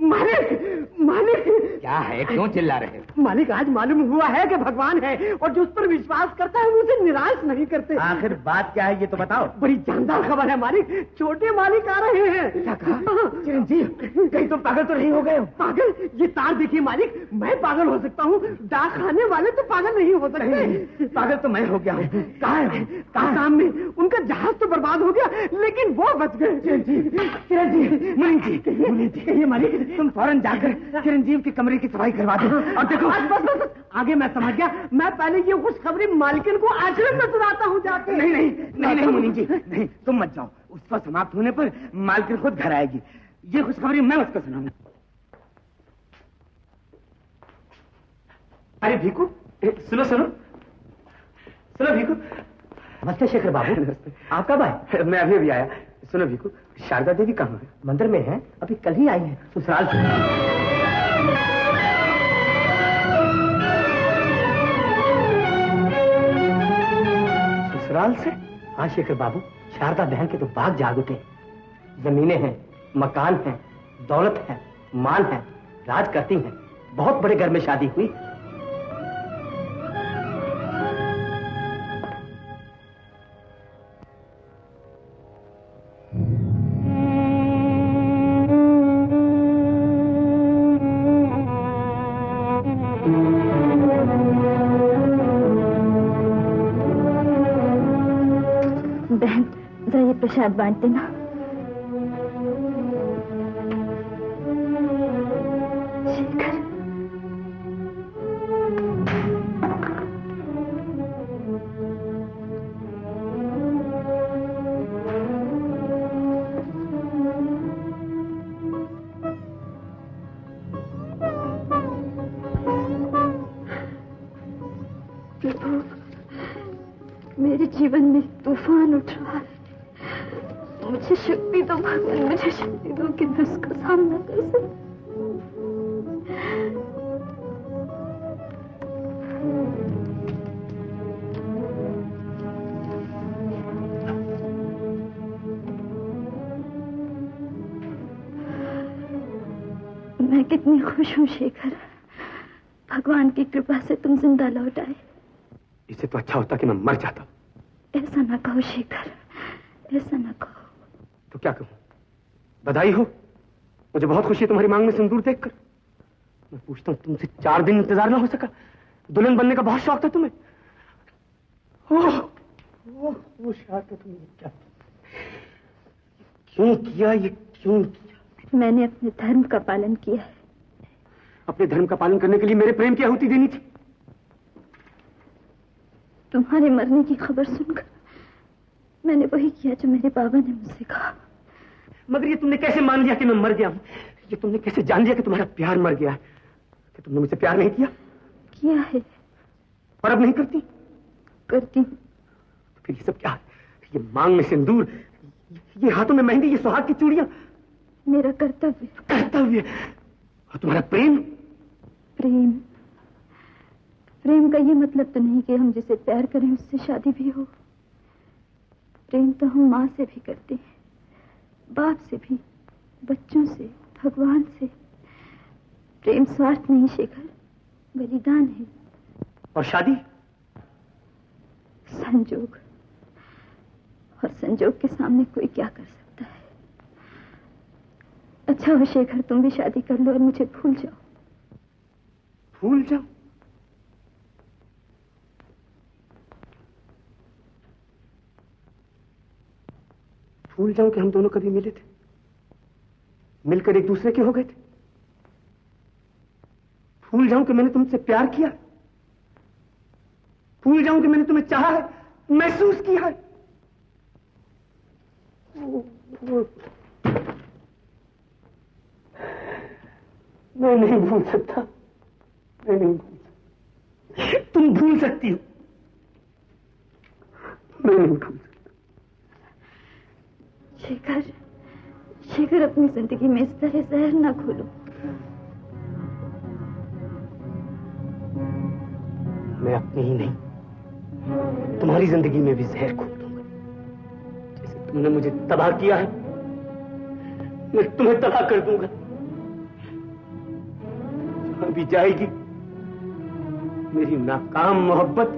मालिक, मालिक, क्या है, क्यों चिल्ला रहे हो? मालिक, आज मालूम हुआ है कि भगवान है और जो उस पर विश्वास करता है वो उसे निराश नहीं करते। आखिर बात क्या है ये तो बताओ। बड़ी जानदार खबर है मालिक, छोटे मालिक आ रहे हैं। क्या कहा? चिरंजीव, कहीं तुम पागल तो नहीं हो गए हो? पागल? ये तार देखिए मालिक, मैं पागल हो सकता हूँ, डाक खाने वाले तो पागल नहीं हो सकते। पागल तो मैं हो गया हूँ। कहा है? कहा सामने? उनका जहाज तो बर्बाद हो गया लेकिन वो बच गए। चिरंजीव, मुनि जी, ये मालिक, तुम फौरन जाकर चिरंजीव के कमरे की सफाई करवा दो। और देखो, बस आगे मैं समझ गया, मैं पहले ये खुशखबरी मालकिन को आश्रम में सुनाता हूँ जाके। नहीं मुनि जी, नहीं, तुम मत जाओ। उत्सव समाप्त होने पर मालकिन खुद घर आएगी, ये खुशखबरी मैं उसको सुनाऊंगा। अरे भीकू, सुनो भीकू। नमस्ते शेखर बाबू, आप कब आए? मैं अभी आया। सुनो भीकू, शारदा देवी कहाँ है? मंदिर में है, अभी कल ही आई है ससुराल से। ससुराल से? हाँ शेखर बाबू, शारदा बहन के तो बाग जाग उठे। जमीनें हैं, मकान हैं, दौलत है, मान है, राज करती हैं। बहुत बड़े घर में शादी हुई। प्रसाद बांट देना। शेखर, प्रभु, मेरे जीवन में तूफान उठ रहा है। मुझे शक्ति दो भगवान, मुझे शक्ति दो कि मैं उसका सामना कर सकूं। मैं कितनी खुश हूँ शेखर, भगवान की कृपा से तुम जिंदा लौट आए। इससे तो अच्छा होता कि मैं मर जाता। ऐसा ना कहो शेखर, ऐसा ना कहो। तो क्या कहूं? बधाई हो, मुझे बहुत खुशी है तुम्हारी मांग में सिंदूर देखकर। मैं पूछता हूं, तुमसे 4 दिन इंतजार ना हो सका? दुल्हन बनने का बहुत शौक था तुम्हें। वो शादी तुमने क्या क्यों किया? ये क्यों किया? मैंने अपने धर्म का पालन किया है। अपने धर्म का पालन करने के लिए मेरे प्रेम की आहुति देनी थी। तुम्हारे मरने की खबर सुनकर मैंने वही किया जो मेरे बाबा ने मुझसे कहा। मगर ये तुमने कैसे मान लिया कि मैं मर गया हूं? ये तुमने कैसे जान लिया कि तुम्हारा प्यार मर गया है? कि तुमने मुझसे प्यार नहीं किया? किया है। और अब नहीं करती? करती हूं। तो फिर ये सब क्या है? ये मांग में सिंदूर, ये हाथों में मेहंदी, ये सुहाग की चूड़ियां। मेरा कर्तव्य। कर्तव्य? और तुम्हारा प्रेम? प्रेम? प्रेम का ये मतलब तो नहीं कि हम जिसे प्यार करें उससे शादी भी हो। प्रेम तो हम माँ से भी करते हैं, बाप से भी, बच्चों से, भगवान से। प्रेम स्वार्थ नहीं शेखर, बलिदान है। और शादी? संजोग। और संजोग के सामने कोई क्या कर सकता है। अच्छा हो शेखर, तुम भी शादी कर लो और मुझे भूल जाओ। भूल जाओ? भूल जाऊं कि हम दोनों कभी मिले थे, मिलकर एक दूसरे के हो गए थे? भूल जाऊं कि मैंने तुमसे प्यार किया? भूल जाऊं कि मैंने तुम्हें चाहा है, महसूस किया है? मैं नहीं भूल सकता, मैं नहीं भूल सकता। तुम भूल सकती हो, मैं नहीं भूल सकता। शेखर, शेखर अपनी जिंदगी में इस तरह जहर ना घोलो। मैं अपनी ही नहीं, तुम्हारी जिंदगी में भी जहर घोल दूंगा। जैसे तुमने मुझे तबाह किया है, मैं तुम्हें तबाह कर दूंगा। जहां भी जाएगी मेरी नाकाम मोहब्बत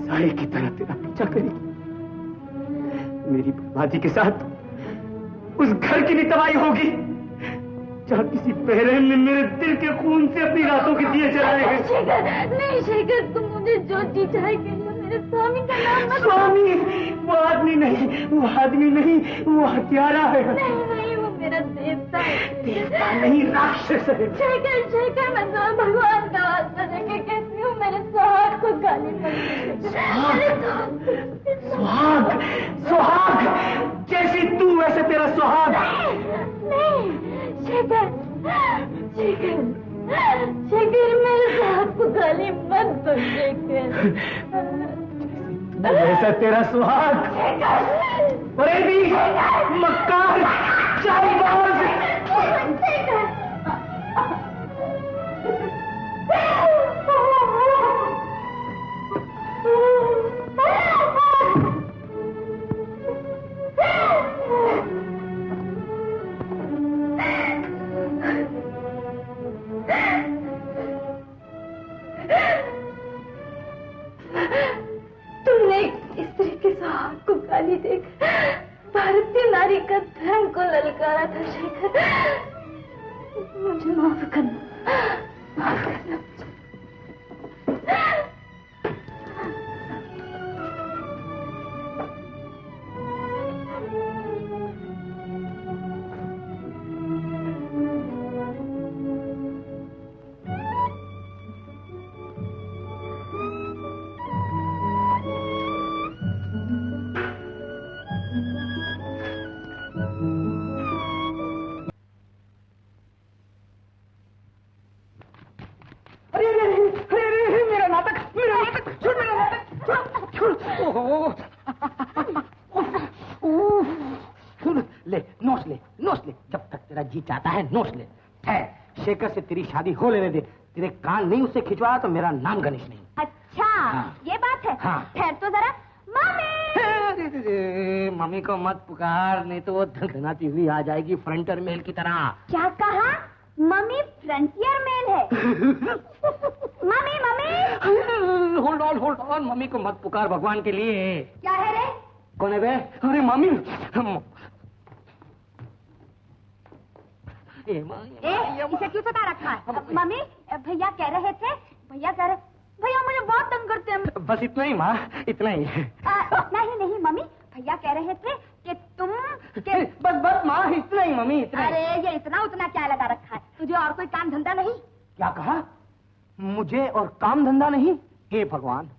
साए की तरह तेरा पीछा करेगी। मेरी बर्बादी के साथ उस घर की भी तबाही होगी जहां किसी बहरहम ने मेरे दिल के खून से अपनी रातों के दिए जलाए हैं। शेखर, नहीं शेखर, तुम मुझे जो जी चाहे कह लो, मेरे स्वामी का नाम मत। स्वामी? वो आदमी नहीं, वो आदमी नहीं, वो हत्यारा है। नहीं नहीं, वो मेरा देवता है। देवता नहीं, राक्षस है। शेखर, शेखर, मैं तुम्हें भगवान का वास्ता देके कहती हूँ, मेरे सुहाग को गाली मत दो। सुहाग? सुहाग? जैसी तू वैसे तेरा सुहाग। नहीं शेखर, शेखर, शेखर, मेरे सुहाग को गाली मत दो शेखर। वैसा तेरा सुहाग। फरेबी, मक्कार, जालबाज। तुमने स्त्री के सुहाग को गाली देकर भारतीय नारी का धर्म को ललकारा था शेखर। मुझे माफ करना, माफ करना। ले नोच ले, नोच ले, जब तक तेरा जी चाहता है नोच ले। ठहर, शेखर से तेरी शादी हो लेने दे। तेरे कान नहीं उससे खिंचवाया तो मेरा नाम गणेश नहीं। अच्छा हाँ। ये बात है। हाँ। ठहर तो जरा। मम्मी, मम्मी को मत पुकार, नहीं तो वो धनधनाती हुई आ जाएगी फ्रंटर मेल की तरह। क्या कहा? मम्मी फ्रंटियर मेल है। Mummy mummy hold on mummy को मत पुकार भगवान के लिए। क्या है रे? कौन है बे? अरे मम्मी इसे क्यों सता रखा है? मम्मी भैया कह रहे थे भैया मुझे बहुत तंग करते हैं। बस इतना ही माँ, इतना ही। नहीं मम्मी भैया कह रहे थे कि तुम बस माँ, इतना ही मम्मी, इतना। अरे ये इतना उतना क्या लगा रखा है? तुझे और कोई काम धंधा नहीं? क्या कहा? मुझे और काम धंधा नहीं? हे भगवान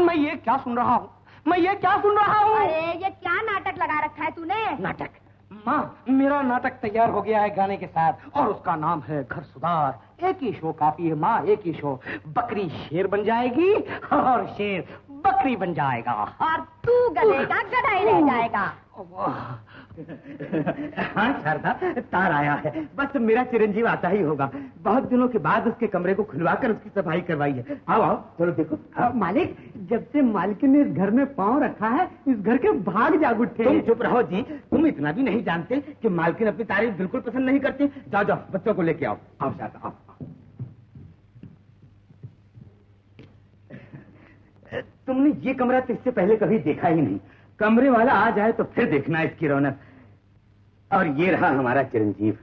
मैं ये क्या सुन रहा हूँ? अरे ये क्या नाटक लगा रखा है तूने? नाटक? माँ मेरा नाटक तैयार हो गया है गाने के साथ, और उसका नाम है घर सुधार। एक ही शो काफी है माँ, एक ही शो। बकरी शेर बन जाएगी और शेर बकरी बन जाएगा, और तू गधे का गधा ही रह जाएगा। हाँ शारदा, तार आया है। बस मेरा चिरंजीव आता ही होगा। बहुत दिनों के बाद उसके कमरे को खुलवाकर उसकी सफाई करवाई है। आओ चलो देखो। मालिक, जब से मालकिन ने इस घर में पांव रखा है, इस घर के भाग जाग उठे। तुम चुप रहो जी, तुम इतना भी नहीं जानते कि मालकिन अपनी तारीफ बिल्कुल पसंद नहीं करती। जाओ बच्चों को लेके आओ। आओ शारदा आओ। तुमने ये कमरा तो इससे पहले कभी देखा ही नहीं। कमरे वाला आ जाए तो फिर देखना इसकी रौनक। और ये रहा हमारा चिरंजीव।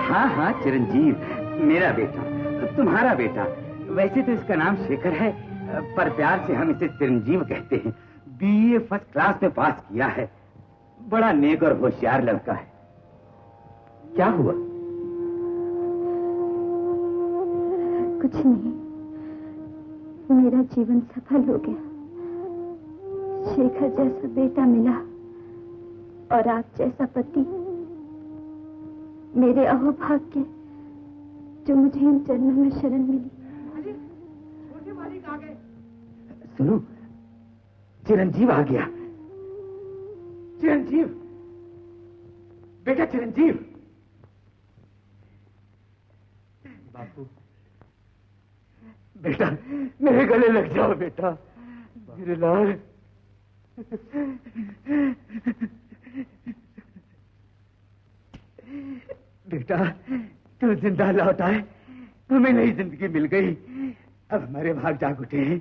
हाँ चिरंजीव, मेरा बेटा, तुम्हारा बेटा। वैसे तो इसका नाम शेखर है, पर प्यार से हम इसे चिरंजीव कहते हैं। BA फर्स्ट क्लास में पास किया है। बड़ा नेक और होशियार लड़का है। क्या हुआ? कुछ नहीं, मेरा जीवन सफल हो गया। शेखर जैसा बेटा मिला और आप जैसा पति। मेरे अहोभाग्य जो मुझे इन चरणों में शरण मिली। सुनो, चिरंजीव आ गया। चिरंजीव, बेटा चिरंजीव। बापू, बेटा मेरे गले लग जाओ बेटा, मेरे लाल। बेटा तू जिंदा लौट आए, हमें नई जिंदगी मिल गई। अब हमारे भाग जाग उठे हैं।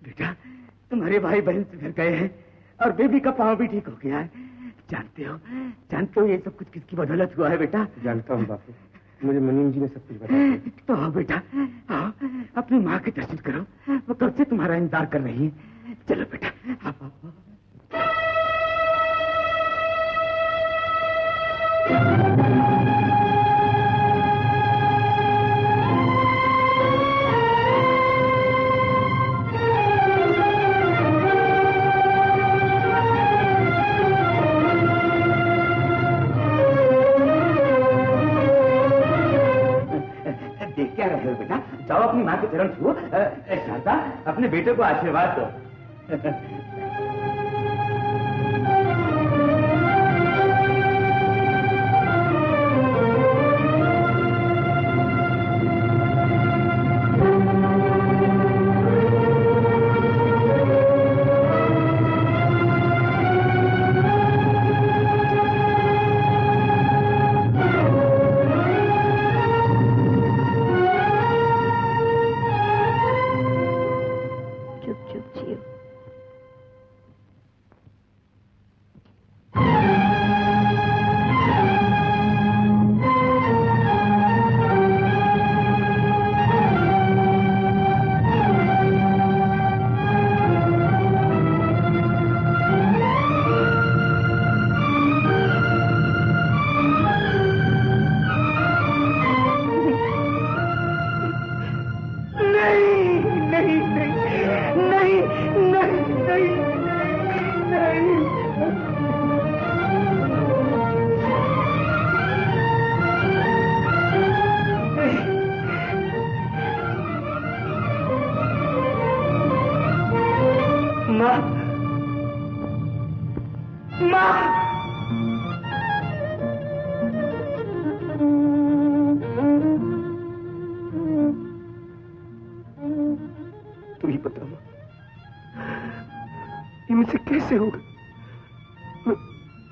बेटा तुम्हारे भाई बहन सुधर गए हैं और बेबी का पाँव भी ठीक हो गया है। जानते हो ये सब कुछ किसकी बदौलत हुआ है बेटा? जानता हूँ बापू, मुझे मुनीम जी ने सब कुछ बताया। तो आओ बेटा, आओ अपनी माँ के दर्शन करो। वो कब से तुम्हारा इंतजार कर रही है। चलो बेटा आओ। क्या रहे हो बेटा, जाओ अपनी माँ के चरण छुओ। शारदा अपने बेटे को आशीर्वाद दो।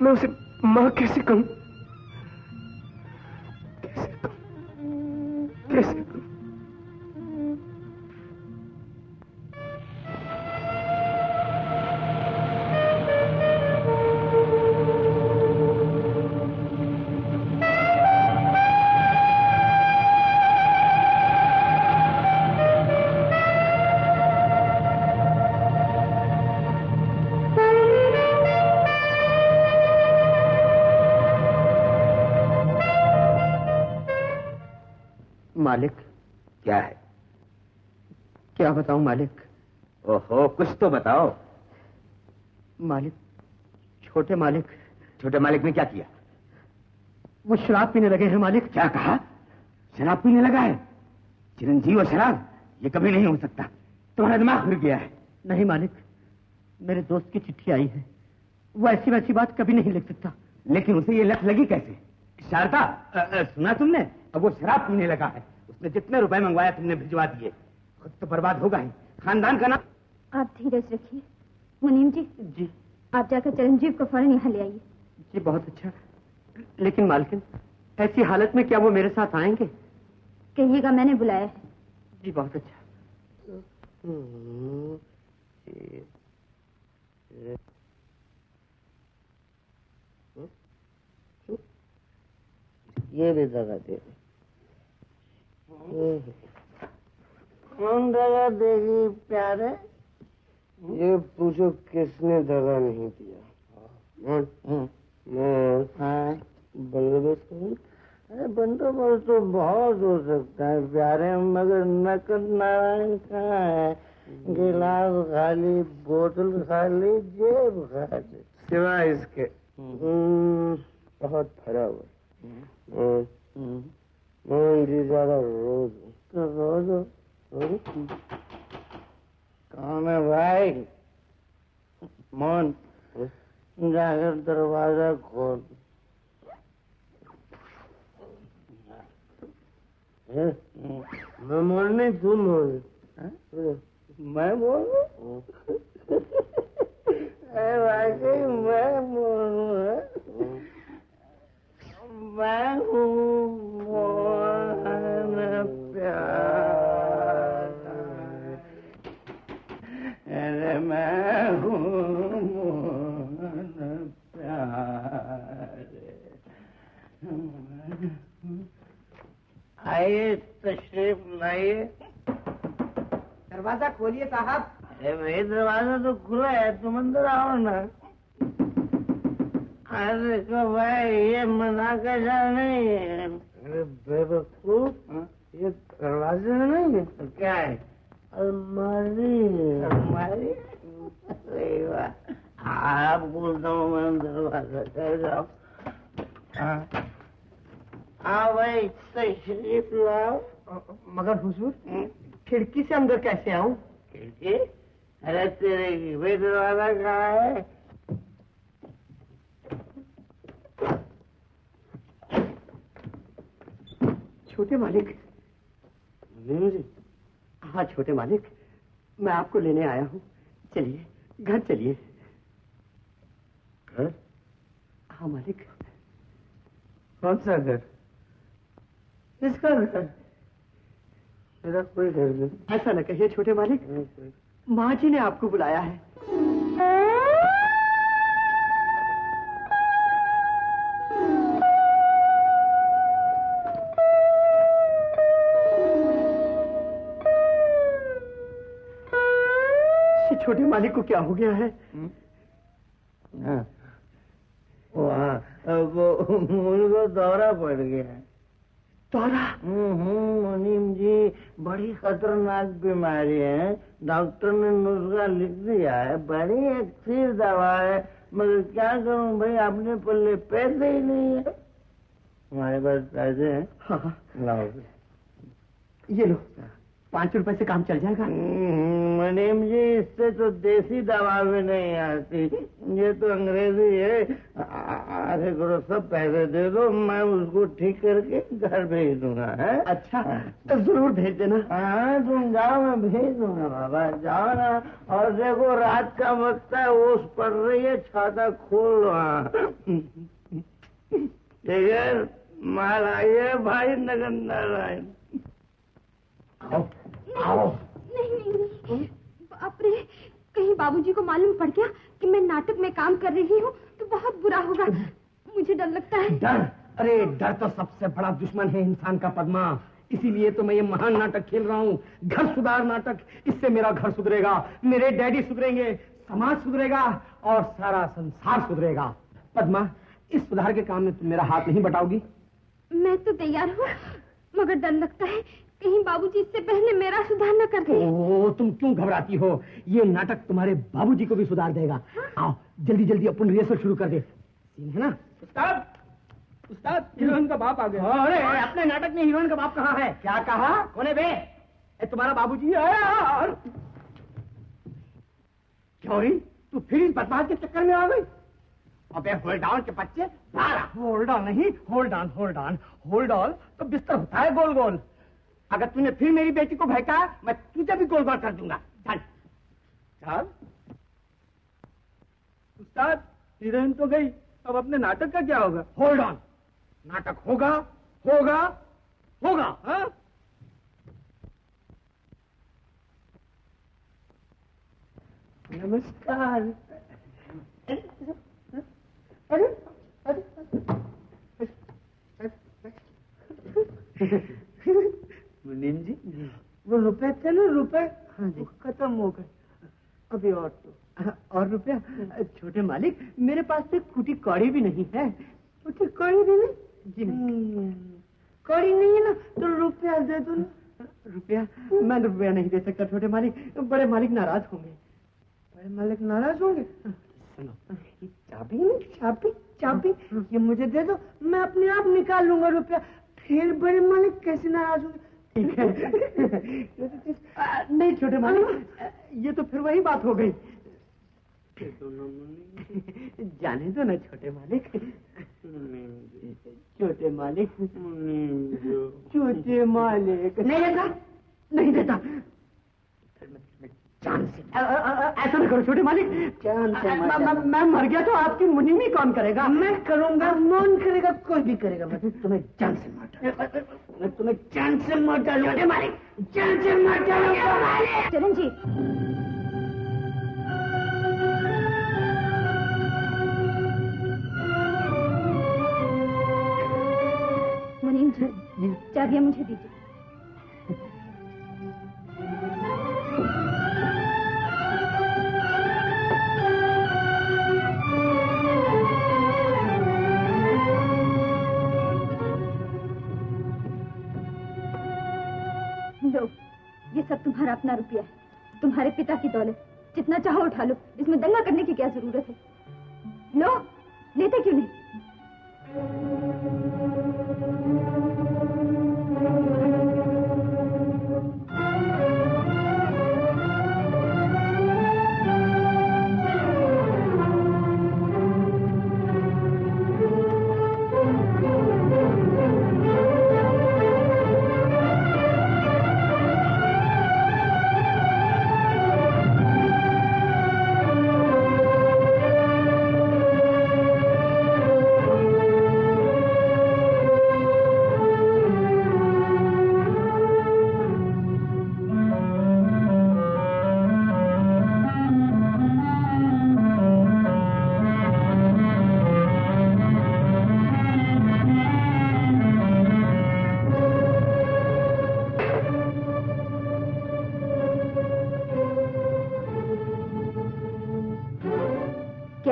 मैं उसे मां कैसे कहूं? कैसे कहूं? मालिक। क्या है? क्या बताऊं मालिक? ओहो, कुछ तो बताओ। मालिक, छोटे मालिक। छोटे मालिक ने क्या किया? वो शराब पीने लगे हैं मालिक। क्या कहा? शराब पीने लगा है? चिरंजीव और शराब, ये कभी नहीं हो सकता। तुम्हारा दिमाग फिर गया है। नहीं मालिक, मेरे दोस्त की चिट्ठी आई है, वो ऐसी वैसी बात कभी नहीं लिख सकता। लेकिन उसे ये लत लगी कैसे? शारदा, सुना तुमने? अब वो शराब पीने लगा है। उसने जितने रुपए मंगवाया तुमने भिजवा दिए। खुद तो बर्बाद होगा ही, खानदान का नाम। आप धीरज रखिए। मुनीम जी। जी। आप जाकर चिरंजीव को फौरन यहाँ ले आइए। जी बहुत अच्छा। लेकिन मालकिन, ऐसी हालत में क्या वो मेरे साथ आएंगे? कहिएगा मैंने बुलाया है। जी बहुत अच्छा। ये भी दगा दे। कौन दगा देगी प्यारे? ये पूछो किसने दगा नहीं दिया। अरे बंदोबस्त तो बहुत हो सकता है प्यारे, मगर नकद नारायण कहाँ है? गिलास खाली, बोतल खाली, जेब खाली, सिवाय इसके बहुत भरा हुआ। मोहन जी ज्यादा रोज तो रोज कौन है भाई? मोहन, जाकर दरवाजा खोल। मैं मोहन नहीं, तू मोहन। मैं बोल वाकई मैं बोलूँ। मैं हूँ मोहन प्यार। अरे मैं हूँ मोहन प्यार। आइए, तशरीफ लाइए। दरवाजा खोलिए साहब। अरे भाई, दरवाजा तो खुला है, तुम अंदर आओ ना। अरे भाई, ये मना का जाल नहीं है। अरे बेवकूफ, ये दरवाजे में नहीं है तो क्या है? अलमारी। अलमारी? सही बात। आप बोलता हूँ मैं दरवाजा कर जाओ। हाँ भाई, तशरीफ लाओ। मगर हुजूर, खिड़की से अंदर कैसे आऊं? खिड़की? अरे तेरे की भाई, दरवाजा कहाँ है? छोटे मालिक। जी। हाँ छोटे मालिक, मैं आपको लेने आया हूँ। चलिए घर चलिए। घर? हाँ मालिक। कौन सा घर? किसका घर? मेरा कोई घर नहीं। ऐसा न कहिए छोटे मालिक, माँ जी ने आपको बुलाया है। छोटे मालिक को क्या हो गया है? वो उनको दौरा पड़ गया है। दौरा? मुनीम जी, बड़ी खतरनाक बीमारी है। डॉक्टर ने नुस्खा लिख दिया है, बड़ी अच्छी दवा है, मगर क्या करूं भाई, अपने पल्ले पैसे ही नहीं है। हमारे पास पैसे हैं? हाँ। लाओ। ये लो। 5 रुपए से काम चल जाएगा। मनीम जी, इससे तो देसी दवा भी नहीं आती, ये तो अंग्रेजी है। अरे गुरु सब पैसे दे दो, मैं उसको ठीक करके घर भेज दूंगा। है? अच्छा, तो जरूर भेज देना। हाँ, तुम जाओ, मैं भेज दूंगा बाबा, जाओ ना। और देखो रात का वक्त है, ओस पड़ रही है, छाता खोल लो। ठीक है, माल आइए भाई नगर नारायण। आओ। नहीं, बाप रे, कहीं बाबूजी को मालूम पड़ गया कि मैं नाटक में काम कर रही हूँ तो बहुत बुरा होगा। मुझे डर लगता है। डर? अरे डर तो सबसे बड़ा दुश्मन है इंसान का पद्मा। इसीलिए तो मैं ये महान नाटक खेल रहा हूँ, घर सुधार नाटक। इससे मेरा घर सुधरेगा, मेरे डैडी सुधरेंगे, समाज सुधरेगा और सारा संसार सुधरेगा। पद्मा, इस सुधार के काम में तुम मेरा हाथ नहीं बटाओगी? मैं तो तैयार हूँ, मगर डर लगता है कहीं बाबूजी इससे पहले मेरा सुधार न कर दे। ओह, तुम क्यों घबराती हो? ये नाटक तुम्हारे बाबूजी को भी सुधार देगा। आओ जल्दी जल्दी अपन रिहर्सल शुरू कर दे। सीन है ना? उस्ताद, उस्ताद, हीरोइन का बाप आ गया। अरे अपने नाटक में हीरोइन का बाप कहाँ है? क्या कहा? कौन है बे? तुम्हारा बाबूजी है। क्यों तू फिर इस बदमाश के चक्कर में आ गई? अबे होल्ड ऑन के बच्चे, होल्ड ऑन नहीं, hold on, hold on. Hold on तो बिस्तर होता है गोल गोल। अगर तूने फिर मेरी बेटी को बहका, मैं तुझे भी गोल गोल कर दूंगा। चल चल। उस्ताद, हीरोइन तो गई, अब अपने नाटक का क्या होगा? होल्ड ऑन, नाटक होगा होगा होगा। हाँ? नमस्कार। अरे मुनीम जी, वो रुपए थे ना, रुपए खत्म हो गए। अभी और तो और रुपया? छोटे मालिक, मेरे पास तो कुटी कौड़ी भी नहीं है। कुटी कौड़ी भी नहीं? जी कौड़ी नहीं है ना, तो रुपया दे दो ना। रुपया? मैं रुपया नहीं दे सकता छोटे मालिक, बड़े मालिक नाराज होंगे। बड़े मालिक नाराज होंगे? सुनो, चाबी नहीं, चाबी चाबी ये मुझे दे दो, मैं अपने आप निकाल लूंगा रुपया। फिर बड़े मालिक कैसे नाराज होंगे? ठीक है। नहीं छोटे मालिक, ये तो फिर वही बात हो गई। जाने दो ना छोटे मालिक। छोटे मालिक, छोटे मालिक नहीं देता, नहीं देता। जान से ऐसा ना करो छोटे मालिक। जान से मैं मर गया तो आपकी मुनीमी कौन करेगा? मैं करूंगा। कौन करेगा? कोई भी करेगा। मैं तुम्हें जान से मार डालूंगा। मैं तुम्हें जान से मार डालूंगा छोटे मालिक, जान से मार डालूंगा। चरण जी, मुनीम जी, चाबियां मुझे दीजिए। लो, ये सब तुम्हारा अपना रुपया है, तुम्हारे पिता की दौलत। जितना चाहो उठा लो, इसमें दंगा करने की क्या जरूरत है? लो, लेते क्यों नहीं?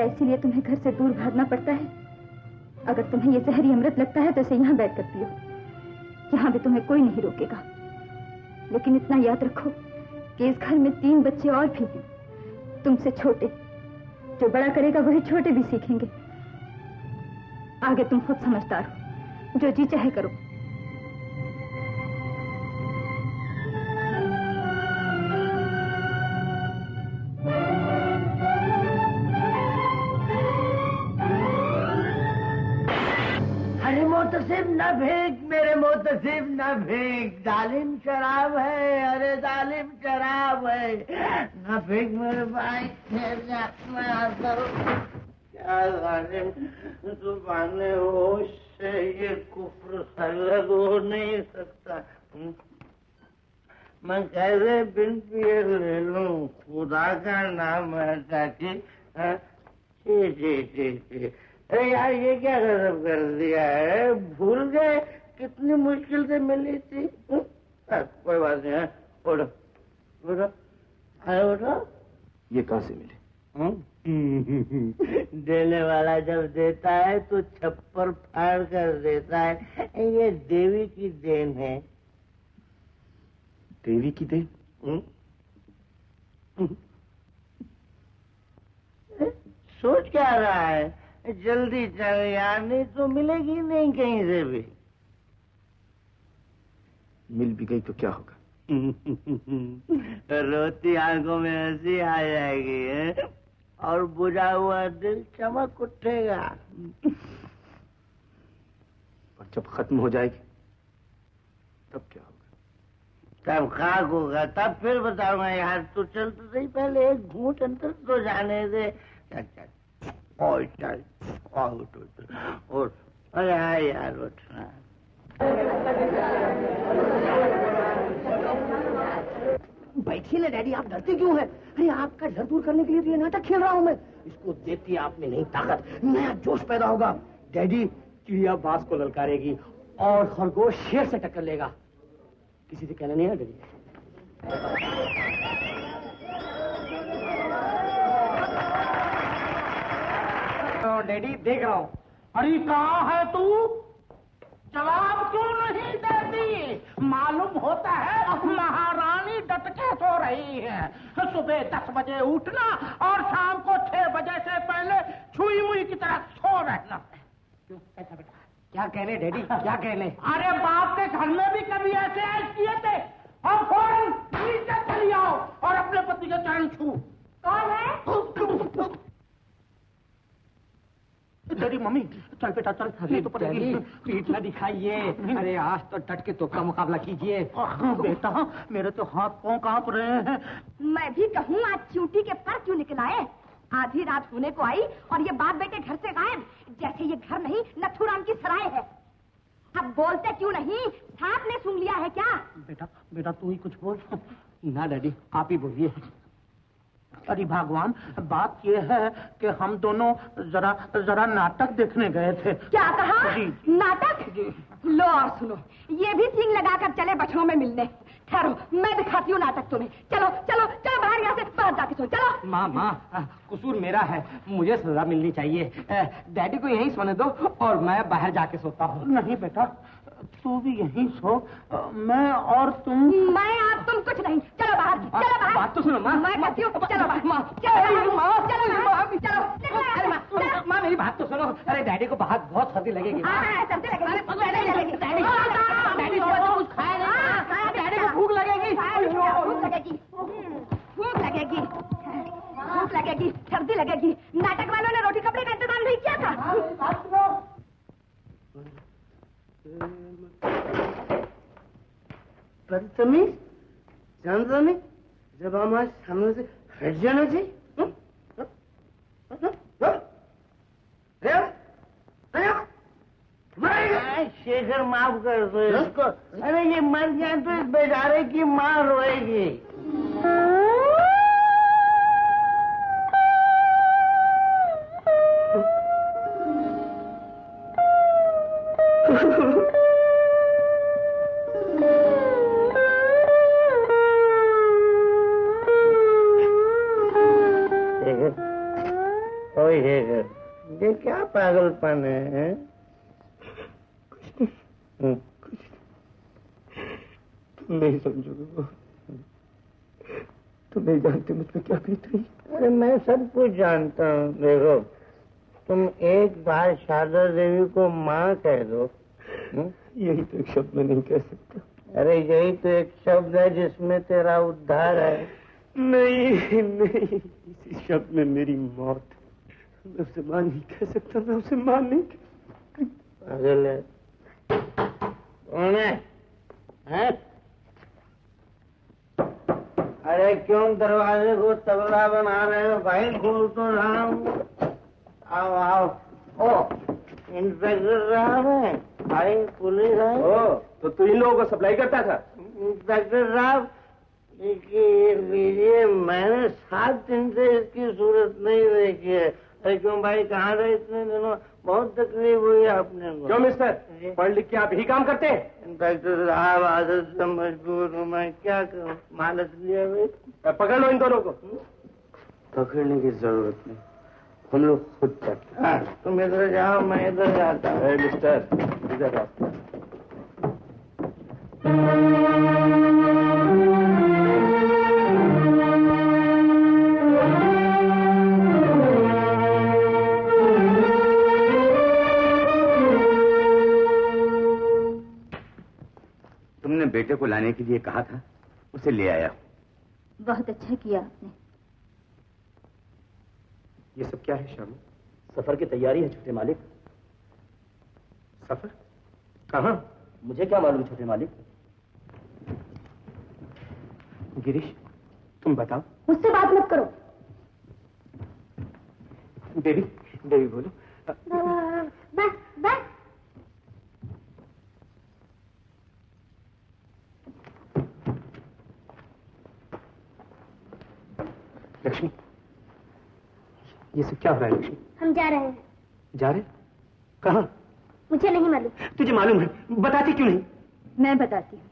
इसीलिए तुम्हें घर से दूर भागना पड़ता है? अगर तुम्हें ये जहरी अमृत लगता है तो इसे यहाँ बैठ कर पियो, यहाँ भी तुम्हें कोई नहीं रोकेगा। लेकिन इतना याद रखो कि इस घर में 3 बच्चे और भी हैं, तुमसे छोटे। जो बड़ा करेगा वही छोटे भी सीखेंगे। आगे तुम खुद समझदार हो, जो जी चाहे करो। मोहतसिब न फेंक मेरे मोहतसिब न फेंक, जालिम शराब है, अरे जालिम शराब है, न फेंक मेरे भाई। मैं आता हूँ। क्या जालिम जुबाने होश से ये कुफ्र अलग हो नहीं सकता। मैं कैसे बिन पिए ले लूं, खुदा का नाम है चाची। जी। अरे यार ये क्या गजब कर दिया है, भूल गए कितनी मुश्किल से मिली थी। कोई बात नहीं है, उठो उठो अरे उठो। ये कहाँ से मिले? देने वाला जब देता है तो छप्पर फाड़ कर देता है, ये देवी की देन है। देवी की देन? सोच क्या रहा है, जल्दी चल यार, नहीं तो मिलेगी नहीं कहीं से भी। मिल भी गई तो क्या होगा? रोती आंखों में हंसी आ जाएगी है? और बुझा हुआ दिल चमक उठेगा। और जब खत्म हो जाएगी तब क्या होगा? तब खाक होगा, तब फिर बताऊंगा यार। तू चल तो सही, पहले एक घूंट अंदर तो जाने दे। चल और चल और अरे हाँ यार उठना। बैठिए ना डैडी, आप डरते क्यों हैं? अरे आपका डर दूर करने के लिए तो ये नाटक खेल रहा हूँ मैं। इसको देखती आप में नई ताकत, नया जोश पैदा होगा। डैडी, चिड़िया बाज को ललकारेगी और खरगोश शेर से टक्कर लेगा। किसी से कहना नहीं है डैडी। डैडी देख रहा हूँ। अरे कहाँ है तू? जवाब क्यों नहीं देती? मालूम होता है महारानी डट के सो रही है। सुबह 10 बजे उठना और शाम को 6 बजे से पहले छुई मुई की तरह सो रहना। क्यों ऐसा बेटा? क्या कह रहे डैडी, क्या कह रहे? अरे बाप के घर में भी कभी ऐसे ऐश किए थे? और फौरन नीचे चली आओ और अपने पति के चरण छू। कौन है? डैडी मम्मी चल बेटा चल, ये तो पड़ेगी। पीठ न दिखाइए। अरे आज तो डट के तो का मुकाबला कीजिए। बेटा मेरे तो हाथ पांव कांप रहे हैं। मैं भी कहूँ आज च्यूटी के पर क्यों निकल आए? आधी रात होने को आई और ये बाप बेटे घर से गायब, जैसे ये घर नहीं नथुराम की सराय है। अब बोलते क्यों नहीं? सांप ने सूंघ लिया है क्या? बेटा तू ही कुछ बोल। ना डैडी आप ही बोलिए। अरे भगवान, बात यह है कि हम दोनों जरा नाटक देखने गए थे। क्या कहा? जी। नाटक? जी। लो और सुनो, ये भी सींग लगाकर चले बछड़ों में मिलने। ठहरो, मैं दिखाती हूँ नाटक तुम्हें। चलो चलो चलो बाहर, यहाँ से बाहर जाके सो। चलो। माँ कसूर मेरा है, मुझे सजा मिलनी चाहिए। डैडी को यहीं सोने दो और मैं बाहर जाके सोता हूँ। नहीं बेटा तू भी यहीं सो, मैं और तुम। मैं और तुम कुछ नहीं। चलो बाहर, चलो बाहर। बात तो सुनो माँ। मैं कहती हूँ चलो बाहर। माँ माँ मेरी बात तो सुनो। अरे डैडी को बाहर बहुत सर्दी लगेगी। सर्दी लगेगी। डैडी कुछ खाया नहीं। डैडी को भूख लगेगी। भूख लगेगी, सर्दी लगेगी। नाटक वालों ने रोटी कपड़े का इंतजाम नहीं किया था। बदतमीज, जानता नहीं, जब हमारे सामने से हट जाना चाहिए। शेखर माफ कर दो इसको। अरे ये मर जाए तो इस बेचारे की माँ रोएगी। ये क्या पागलपन है? कुछ तुम नहीं समझोगे। तुम नहीं जानते मुझ पर क्या बीत रही। अरे मैं सब कुछ जानता हूँ। देखो तुम एक बार शारदा देवी को माँ कह दो। यही तो एक शब्द मैं नहीं कह सकता। अरे यही तो एक शब्द है जिसमें तेरा उद्धार है। नहीं इसी शब्द में मेरी मौत। मैं उसे मां नहीं कह सकता, मैं उसे मां नहीं कह। पागल है, कौन है? अरे क्यों दरवाजे को तबला बना रहे हो भाई? खोल तो रहा हूँ। आओ आओ। ओ इंस्पेक्टर साहब है? भाई पुलिस है? ओ तो तू इन लोगों को सप्लाई करता था? इंस्पेक्टर साहब ये लीजिए, मैंने 7 दिन से इसकी सूरत नहीं देखी है। अरे क्यों भाई, कहाँ रहे इतने दिनों? बहुत तकलीफ हुई आपने को। क्यों मिस्टर, पढ़ लिख के आप यही काम करते हैं? इंस्पेक्टर साहब आदत से मजबूर हूँ, मैं क्या करूँ? मालस लिया भाई। पकड़ लो इन दोनों को। पकड़ने की जरूरत नहीं, हम लोग खुद तक। तुम इधर जाओ, मैं इधर जाता हूँ। मिस्टर इधर आओ। तुमने बेटे को लाने के लिए कहा था, उसे ले आया हूं। बहुत अच्छा किया आपने। ये सब क्या है श्यामू? सफर की तैयारी है छोटे मालिक। सफर? कहाँ? मुझे क्या मालूम छोटे मालिक। गिरीश तुम बताओ। मुझसे बात मत करो। देवी, देवी बोलो। बस बस। लक्ष्मी, ये सब क्या हो रहा है लक्ष्मी? हम जा रहे हैं। जा रहे? कहाँ? मुझे नहीं मालूम। तुझे मालूम है, बताती क्यों नहीं? मैं बताती हूँ।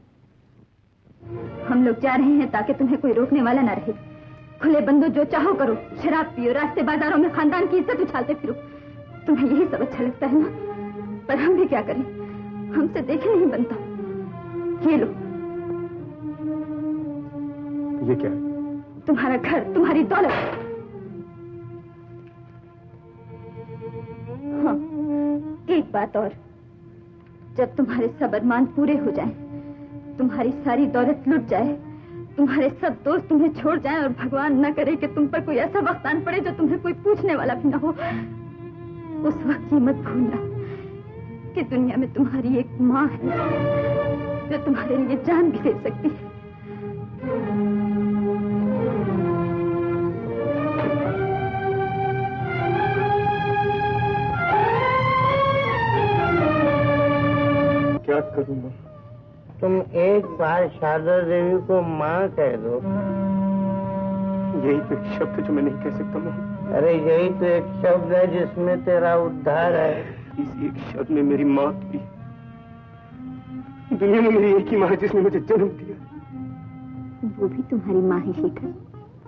हम लोग जा रहे हैं ताकि तुम्हें कोई रोकने वाला ना रहे। खुले बंदो जो चाहो करो, शराब पियो, रास्ते बाजारों में खानदान की इज्जत उछालते फिरो। तुम्हें यही सब अच्छा लगता है ना? पर हम भी क्या करें, हमसे देखे नहीं बनता। ये लो। ये क्या है? तुम्हारा घर, तुम्हारी दौलत। हाँ, एक बात और, जब तुम्हारे सब अरमान पूरे हो जाएं, तुम्हारी सारी दौलत लुट जाए, तुम्हारे सब दोस्त तुम्हें छोड़ जाएं और भगवान न करे कि तुम पर कोई ऐसा वक्त आन पड़े जो तुम्हें कोई पूछने वाला भी न हो, उस वक्त ये मत भूलना कि दुनिया में तुम्हारी एक माँ है जो तुम्हारे लिए जान भी दे सकती है। क्या करूँगा? तुम एक बार शारदा देवी को माँ कह दो। यही तो एक शब्द जो मैं नहीं कह सकता मोहन। अरे यही तो एक शब्द है जिसमें तेरा उद्धार है। इस एक शब्द में मेरी मौत भी। दुनिया में मेरी एक ही माँ है जिसने मुझे जन्म दिया। वो भी तुम्हारी माँ है शेखर,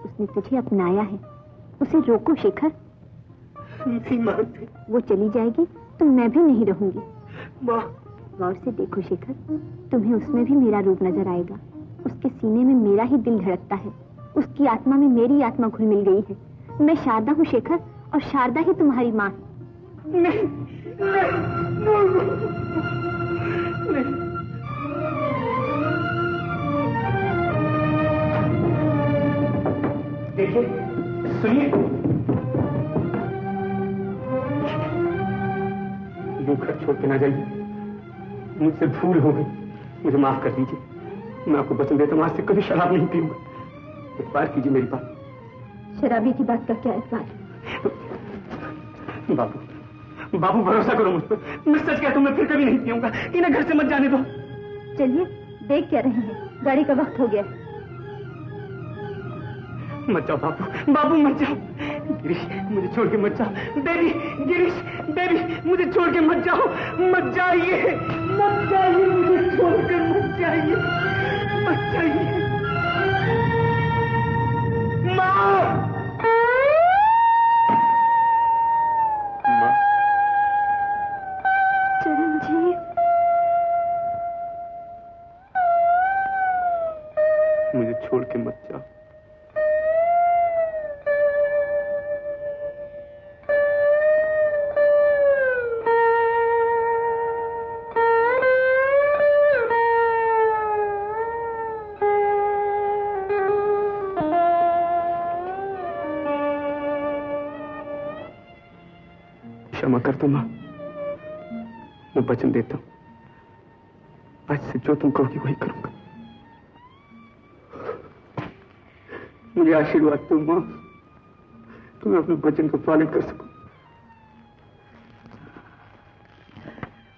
उसने तुझे अपनाया है। उसे रोको शेखर। नहीं मानते। वो चली जाएगी तो मैं भी नहीं रहूंगी। माँ, गौर से देखो शेखर, तुम्हें उसमें भी मेरा रूप नजर आएगा। उसके सीने में मेरा ही दिल धड़कता है, उसकी आत्मा में मेरी आत्मा घुल मिल गई है। मैं शारदा हूँ शेखर, और शारदा ही तुम्हारी माँ है। नहीं, देखिए, सुनिए, यूं घर छोड़ के ना जाइए। मुझसे भूल हो गई, मुझे माफ कर दीजिए। मैं आपको वचन देता हूँ, आज से कभी शराब नहीं पीऊंगा। इतबार कीजिए मेरी बात। शराबी की बात का क्या इतबार? बाबू, बाबू भरोसा करो मुझ पर। मैं सच कहता हूँ, मैं फिर कभी नहीं पीऊंगा। इन्हें घर से मत जाने दो। चलिए, देख क्या रहे हैं, गाड़ी का वक्त हो गया। मत जाओ बाबू, बाबू मत जाओ। गिरीश, मुझे छोड़ के मत जाओ। बेबी, गिरीश, बेबी, मुझे छोड़ के मत जाओ। मत जाइए, मत जाइए, मुझे छोड़ के मत जाइए, मत जाइए। माँ, माँ। चिरंजीव, मुझे छोड़ के मत जाओ। क्षमा कर दो माँ, मैं वचन देता हूँ, आज से जो तुम कहोगी वही करूंगा। मुझे आशीर्वाद दो मां, तुम्हें अपने वचन का पालन कर सकूं।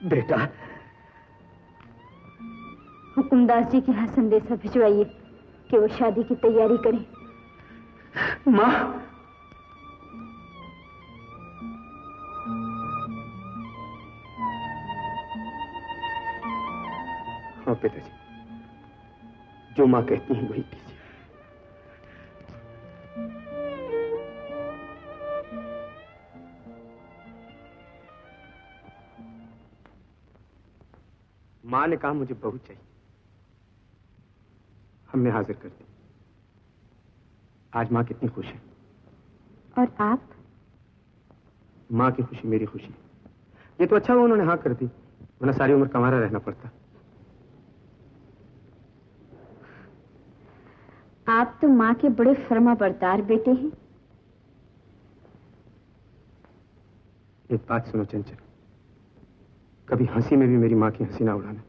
बेटा, हुकुमदास जी के यहाँ संदेशा भिजवाइए कि वो शादी की तैयारी करें। मां, हाँ पिताजी, जो मां कहती है वही कीजिए। मां ने कहा मुझे बहू चाहिए, हमने हाजिर कर दी। आज मां कितनी खुश है। और आप? मां की खुशी मेरी खुशी। ये तो अच्छा हुआ उन्होंने हाँ कर दी, वरना सारी उम्र कमारा रहना पड़ता। आप तो मां के बड़े फर्माबरदार बेटे हैं। एक बात सुनो चंचल, कभी हंसी में भी मेरी मां की हंसी ना उड़ाना।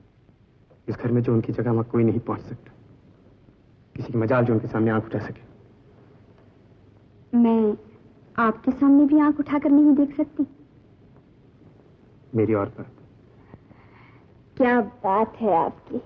इस घर में जो उनकी जगह वहां कोई नहीं पहुंच सकता। किसी की मजाल जो उनके सामने आंख उठा सके। मैं आपके सामने भी आंख उठाकर नहीं देख सकती? मेरी और बात। क्या बात है आपकी।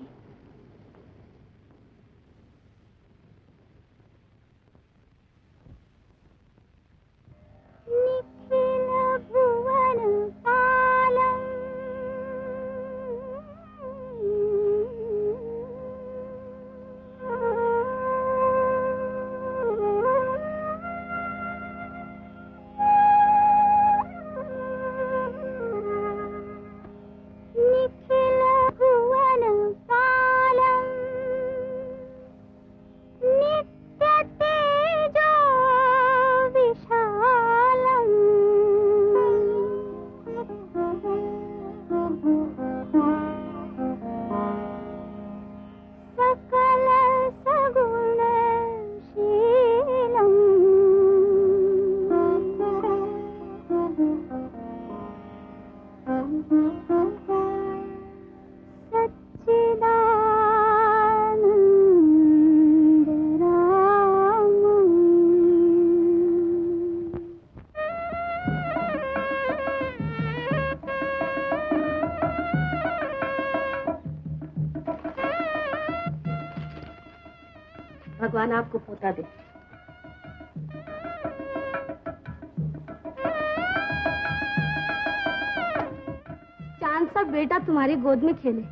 भगवान आपको पोता दे। चांद सा बेटा तुम्हारी गोद में खेले।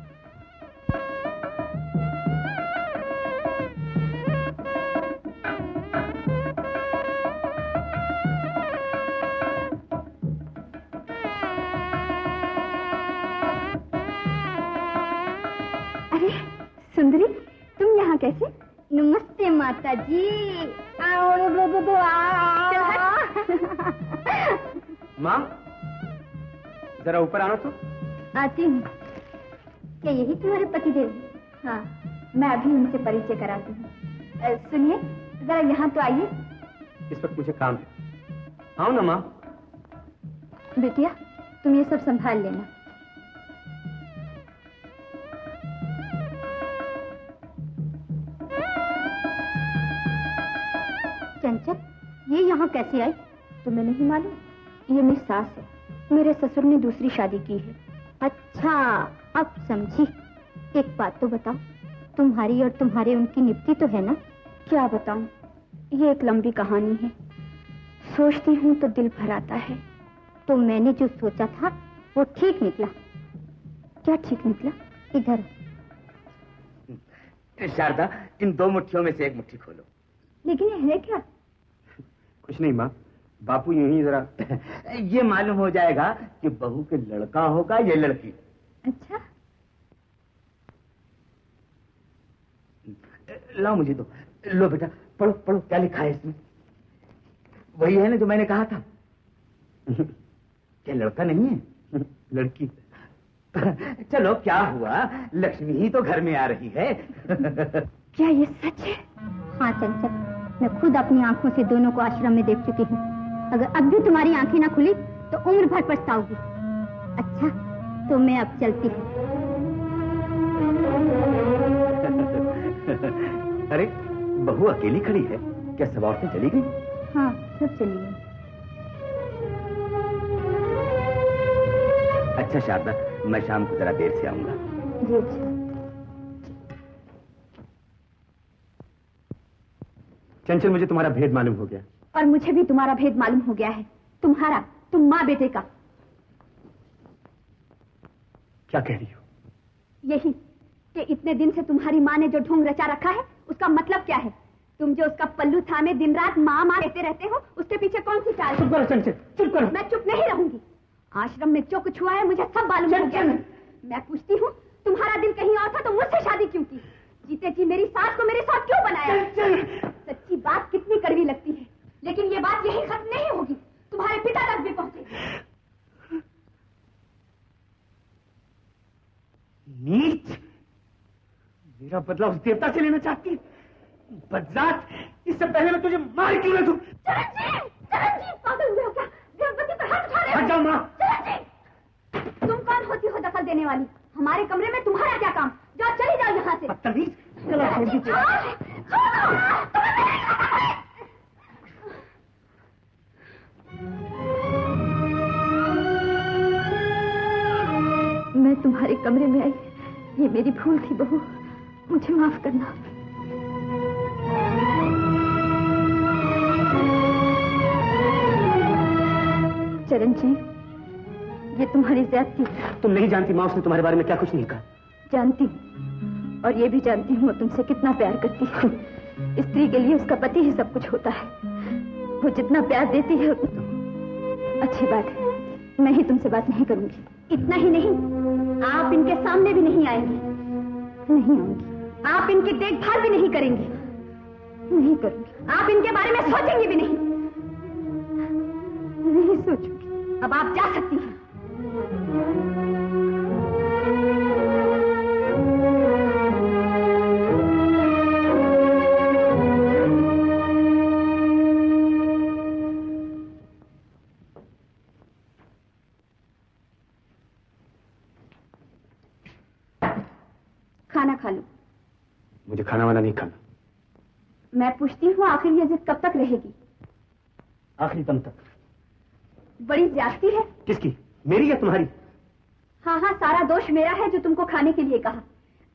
अरे सुंदरी, तुम यहाँ कैसे? नमस्ते माता जी। माँ, जरा ऊपर आना तो। आती हूँ। क्या यही तुम्हारे पतिदेव? हाँ, मैं अभी उनसे परिचय कराती हूँ। सुनिए, जरा यहाँ तो आइए। इस वक्त मुझे काम है। आओ ना माँ। बेटिया, तुम ये सब संभाल लेना। चंचल, ये यहाँ कैसे आई? तुम्हें नहीं मालूम? ये मेरी सास है। मेरे ससुर ने दूसरी शादी की है। अच्छा, अब समझी। एक बात तो बताओ, तुम्हारी और तुम्हारे उनकी निपटी तो है ना? क्या बताऊं, ये एक लंबी कहानी है। सोचती हूँ तो दिल भर आता है। तो मैंने जो सोचा था वो ठीक निकला। क्या ठीक निकला? इधर। शारदा, इन दो मुट्ठियों में से एक मुट्ठी खोलो। लेकिन ये है क्या? कुछ नहीं माँ, बापू यूं ही जरा ये मालूम हो जाएगा कि बहू के लड़का होगा या लड़की। अच्छा, लाओ मुझे दो। लो बेटा, पढ़ो पढ़ो, क्या लिखा है इसमें? वही है ना जो मैंने कहा था। क्या लड़का नहीं है? लड़की। चलो, क्या हुआ, लक्ष्मी ही तो घर में आ रही है। क्या ये सच है? हाँ चंचल, मैं खुद अपनी आंखों से दोनों को आश्रम में देख चुकी हूँ। अगर अब भी तुम्हारी आंखें ना खुली तो उम्र भर पछताओगी। अच्छा, तो मैं अब चलती हूँ। बहू अकेली खड़ी है, क्या सब औरतें चली गई? हाँ, सब चली गई। अच्छा शारदा, मैं शाम को जरा देर से आऊंगा। जी अच्छा। चंचल, मुझे तुम्हारा भेद मालूम हो गया। और मुझे भी तुम्हारा भेद मालूम हो गया है। तुम्हारा, तुम माँ बेटे का। क्या कह रही हो? यही कि इतने दिन से तुम्हारी माँ ने जो ढोंग रचा रखा है, उसका मतलब क्या है? तुम जो उसका पल्लू थामे दिन रात माँ माँ कहते रहते हो, उसके पीछे कौन सी चाल? चुप करो चंचल, चुप करो। मैं चुप नहीं रहूंगी। आश्रम में जो कुछ हुआ है मुझे सब मालूम हो गया। मैं पूछती हूँ, तुम्हारा दिल कहीं और था तो मुझसे शादी क्यों की? जीते जी मेरी सास को मेरे साथ क्यों बनाया? सच्ची बात कितनी कड़वी लगती है, लेकिन ये बात यही खत्म नहीं होगी, तुम्हारे पिता तक भी पहुंचेगी। नीच, मेरा बदला उस देवता से लेना चाहती है? बदजात, इससे पहले मैं तुझे मार क्यों न दूं? चरणजीत, पागल हुए हो क्या? गर्भवती पर हाथ उठा रहे हो? हट जाओ माँ। चरणजीत, तुम कौन होती हो दखल देने वाली? हमारे कमरे में तुम्हारा क्या काम? जाओ, चली जाओ यहाँ से। बदतमीज, चलो छोड़ दीजिए। मैं तुम्हारे कमरे में आई, ये मेरी भूल थी बहू, मुझे माफ करना। चरण जी, ये तुम्हारी ज्यादती है। तुम नहीं जानती माँ, उसने तुम्हारे बारे में क्या कुछ नहीं कहा। जानती हूँ, और ये भी जानती हूँ वो तुमसे कितना प्यार करती है। स्त्री के लिए उसका पति ही सब कुछ होता है। वो जितना प्यार देती है उतना। अच्छी बात है, मैं ही तुमसे बात नहीं करूंगी। इतना ही नहीं, आप इनके सामने भी नहीं आएंगे। नहीं आऊंगी। आप इनकी देखभाल भी नहीं करेंगी। नहीं करूंगी। आप इनके बारे में सोचेंगे भी नहीं। नहीं सोचूंगी। अब आप जा सकती हैं। खाना खा लो। मुझे खाना वाना नहीं खाना। मैं पूछती हूँ, आखिर ये जिद कब तक रहेगी? आखिरी दम तक। बड़ी ज्यादती है। किसकी, मेरी या तुम्हारी? हाँ हाँ, सारा दोष मेरा है जो तुमको खाने के लिए कहा।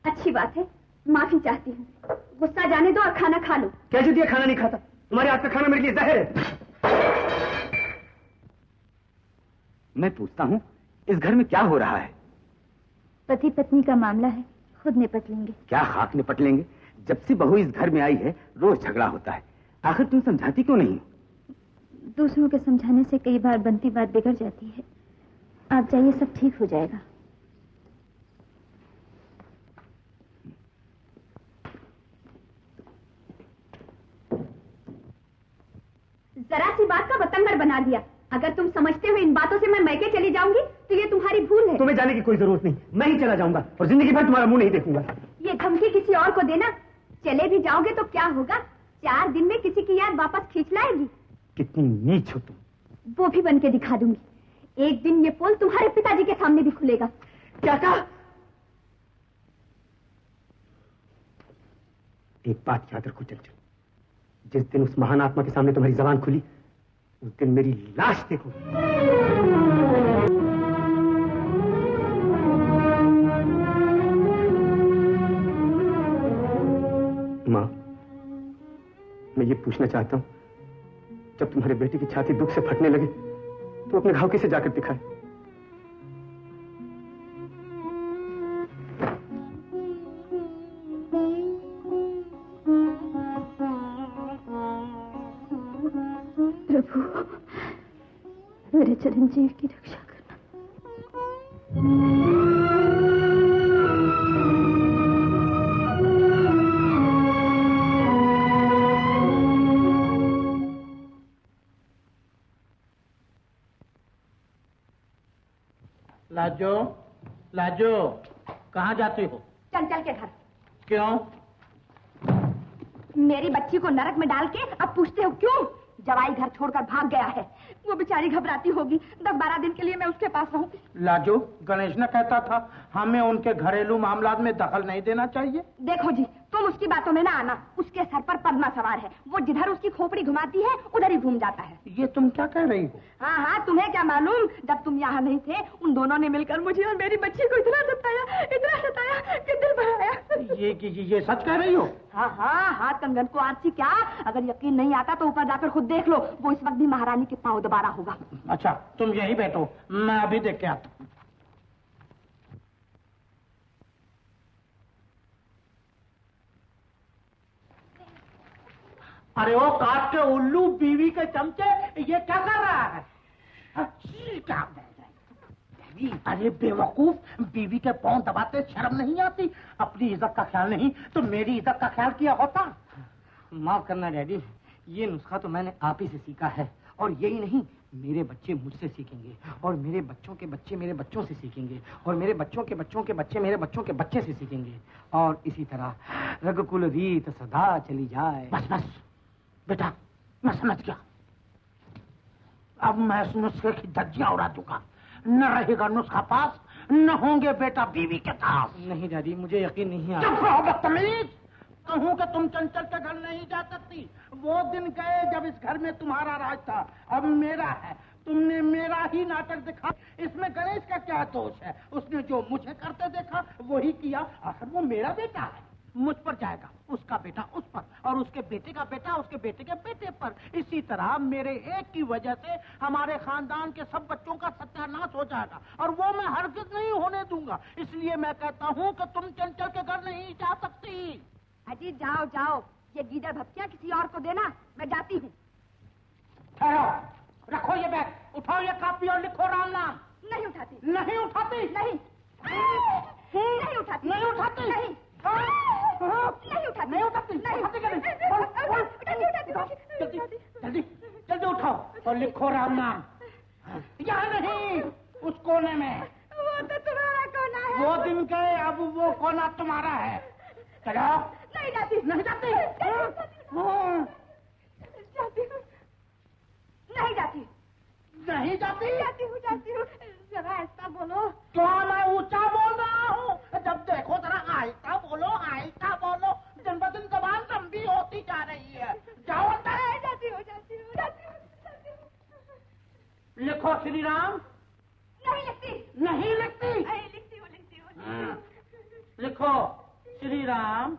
अच्छी बात है, माफी चाहती हूँ। गुस्सा जाने दो और खाना खा लो। क्या जो दिया खाना नहीं खाता? तुम्हारे हाथ का खाना मेरे लिए जहर है। मैं पूछता हूँ, इस घर में क्या हो रहा है? पति पत्नी का मामला है, खुद निपट लेंगे। क्या खाक निपट लेंगे? जब से बहू इस घर में आई है, रोज झगड़ा होता है। आखिर तुम समझाती क्यों नहीं? दूसरों के समझाने से कई बार बनती बात बिगड़ जाती है। आप जाइए, सब ठीक हो जाएगा। जरा सी बात का बतंगड़ बना दिया। अगर तुम समझते हो इन बातों से मैं मैके चली जाऊंगी तो ये तुम्हारी भूल है। तुम्हें जाने की कोई जरूरत नहीं, मैं ही चला जाऊंगा और जिंदगी भर तुम्हारा मुंह नहीं देखूंगा। ये धमकी किसी और को देना। चले भी जाओगे तो क्या होगा? 4 दिन में किसी की याद वापस खींच लाएगी। कितनी नीच हो तुम। वो भी बन के दिखा दूंगी। एक दिन ये पोल तुम्हारे पिताजी के सामने भी खुलेगा। क्या कहा? एक बात याद रखो चंचल, जिस दिन उस महान आत्मा के सामने तुम्हारी जबान खुली, उस दिन मेरी लाश देखो। मां, मैं ये पूछना चाहता हूं, जब तुम्हारे बेटे की छाती दुख से फटने लगे तो अपने घाव कैसे जाकर दिखाए? प्रभु, मेरे चिरंजीव की रक्षा करना। लाजो, लाजो, कहाँ जाती हो? चंचल के घर। क्यों? मेरी बच्ची को नरक में डाल के अब पूछते हो क्यों? जवाई घर छोड़कर भाग गया है। वो बेचारी घबराती होगी। 10-12 दिन के लिए मैं उसके पास रहूं। लाजो, गणेश ने कहता था हमें उनके घरेलू मामलात में दखल नहीं देना चाहिए। देखो जी, तुम उसकी बातों में ना आना। उसके सर पर पद्मा सवार है, वो जिधर उसकी खोपड़ी घुमाती है उधर ही घूम जाता है। ये तुम क्या कह रही हो? हाँ हाँ, तुम्हें क्या मालूम, जब तुम यहाँ नहीं थे उन दोनों ने मिलकर मुझे और मेरी बच्ची को इतना सताया कि दिल भर आया। ये सच कह रही हो? हाँ हाँ हाँ, कंगन को आरती क्या, अगर यकीन नहीं आता तो ऊपर जाकर खुद देख लो, वो इस वक्त भी महारानी के पांव दबारा होगा। अच्छा, तुम यही बैठो, मैं अभी देख के आता हूँ। अरे वो काट के उल्लू, बीवी के चमचे, ये क्या कर रहा है? क्या? अरे बेवकूफ, बीवी के पांव दबाते शर्म नहीं आती? अपनी इज्जत का ख्याल नहीं तो मेरी इज्जत का ख्याल किया होता। माफ करना डैडी, ये नुस्खा तो मैंने आप ही से सीखा है, और यही नहीं, मेरे बच्चे मुझसे सीखेंगे, और मेरे बच्चों के बच्चे मेरे बच्चों से सीखेंगे, और मेरे बच्चों के बच्चों के बच्चे मेरे बच्चों के बच्चे से सीखेंगे, और इसी तरह रघुकुल रीत सदा चली जाए। बस बस बेटा, मैं समझ गया। अब मैं इस नुस्खे की धज्जियां उड़ा दूंगा। न रहेगा नुस्खा पास, न होंगे बेटा बीवी के पास। नहीं डैडी, मुझे यकीन नहीं आता। चुप रहो बदतमीज। कहूँ कि तुम चंचल के घर नहीं जा सकती। वो दिन गए जब इस घर में तुम्हारा राज था, अब मेरा है। तुमने मेरा ही नाटक दिखा, इसमें गणेश का क्या दोष है? उसने जो मुझे करते देखा वही किया। आखिर वो मेरा बेटा है, मुझ पर जाएगा, उसका बेटा उस पर, और उसके बेटे का बेटा उसके बेटे के बेटे पर। इसी तरह मेरे एक की वजह से हमारे खानदान के सब बच्चों का सत्यानाश हो जाएगा, और वो मैं हरगिज नहीं होने दूंगा। इसलिए मैं कहता हूँ कि तुम चंचल के घर नहीं जा सकती। अजी जाओ जाओ, ये गीदड़ भपकियाँ किसी और को देना, मैं जाती हूँ। ठहरो, रखो ये बैग, उठाओ ये कापी और लिखो राम नाम। नहीं उठाती। नहीं उठाती? नहीं नहीं उठाती। नहीं उठाती? नहीं नहीं उठाती। नहीं उठाती? नहीं उठाती क्या नहीं? उठाती। जल्दी जल्दी जल्दी उठाओ और लिखो राम नाम। यहाँ नहीं, उस कोने में। वो तो तुम्हारा कोना है। वो दिन गए, अब वो कोना तुम्हारा है। चलो। नहीं जाती। नहीं जाती? जाती हूँ। नहीं जाती। नहीं जाती? जाती हूँ। जरा ऐसा बोलो। क्या मैं ऊंचा बोल रहा हूँ? जब देखो जरा आहिस्ता बोलो, आहिस्ता बोलो। दिन ब दिन जबान लंबी होती जा रही है। जाओ अंदर। जाती हूँ। लिखो श्री राम। नहीं लिखती। नहीं लिखती? लिखती हूँ। लिखो श्री राम।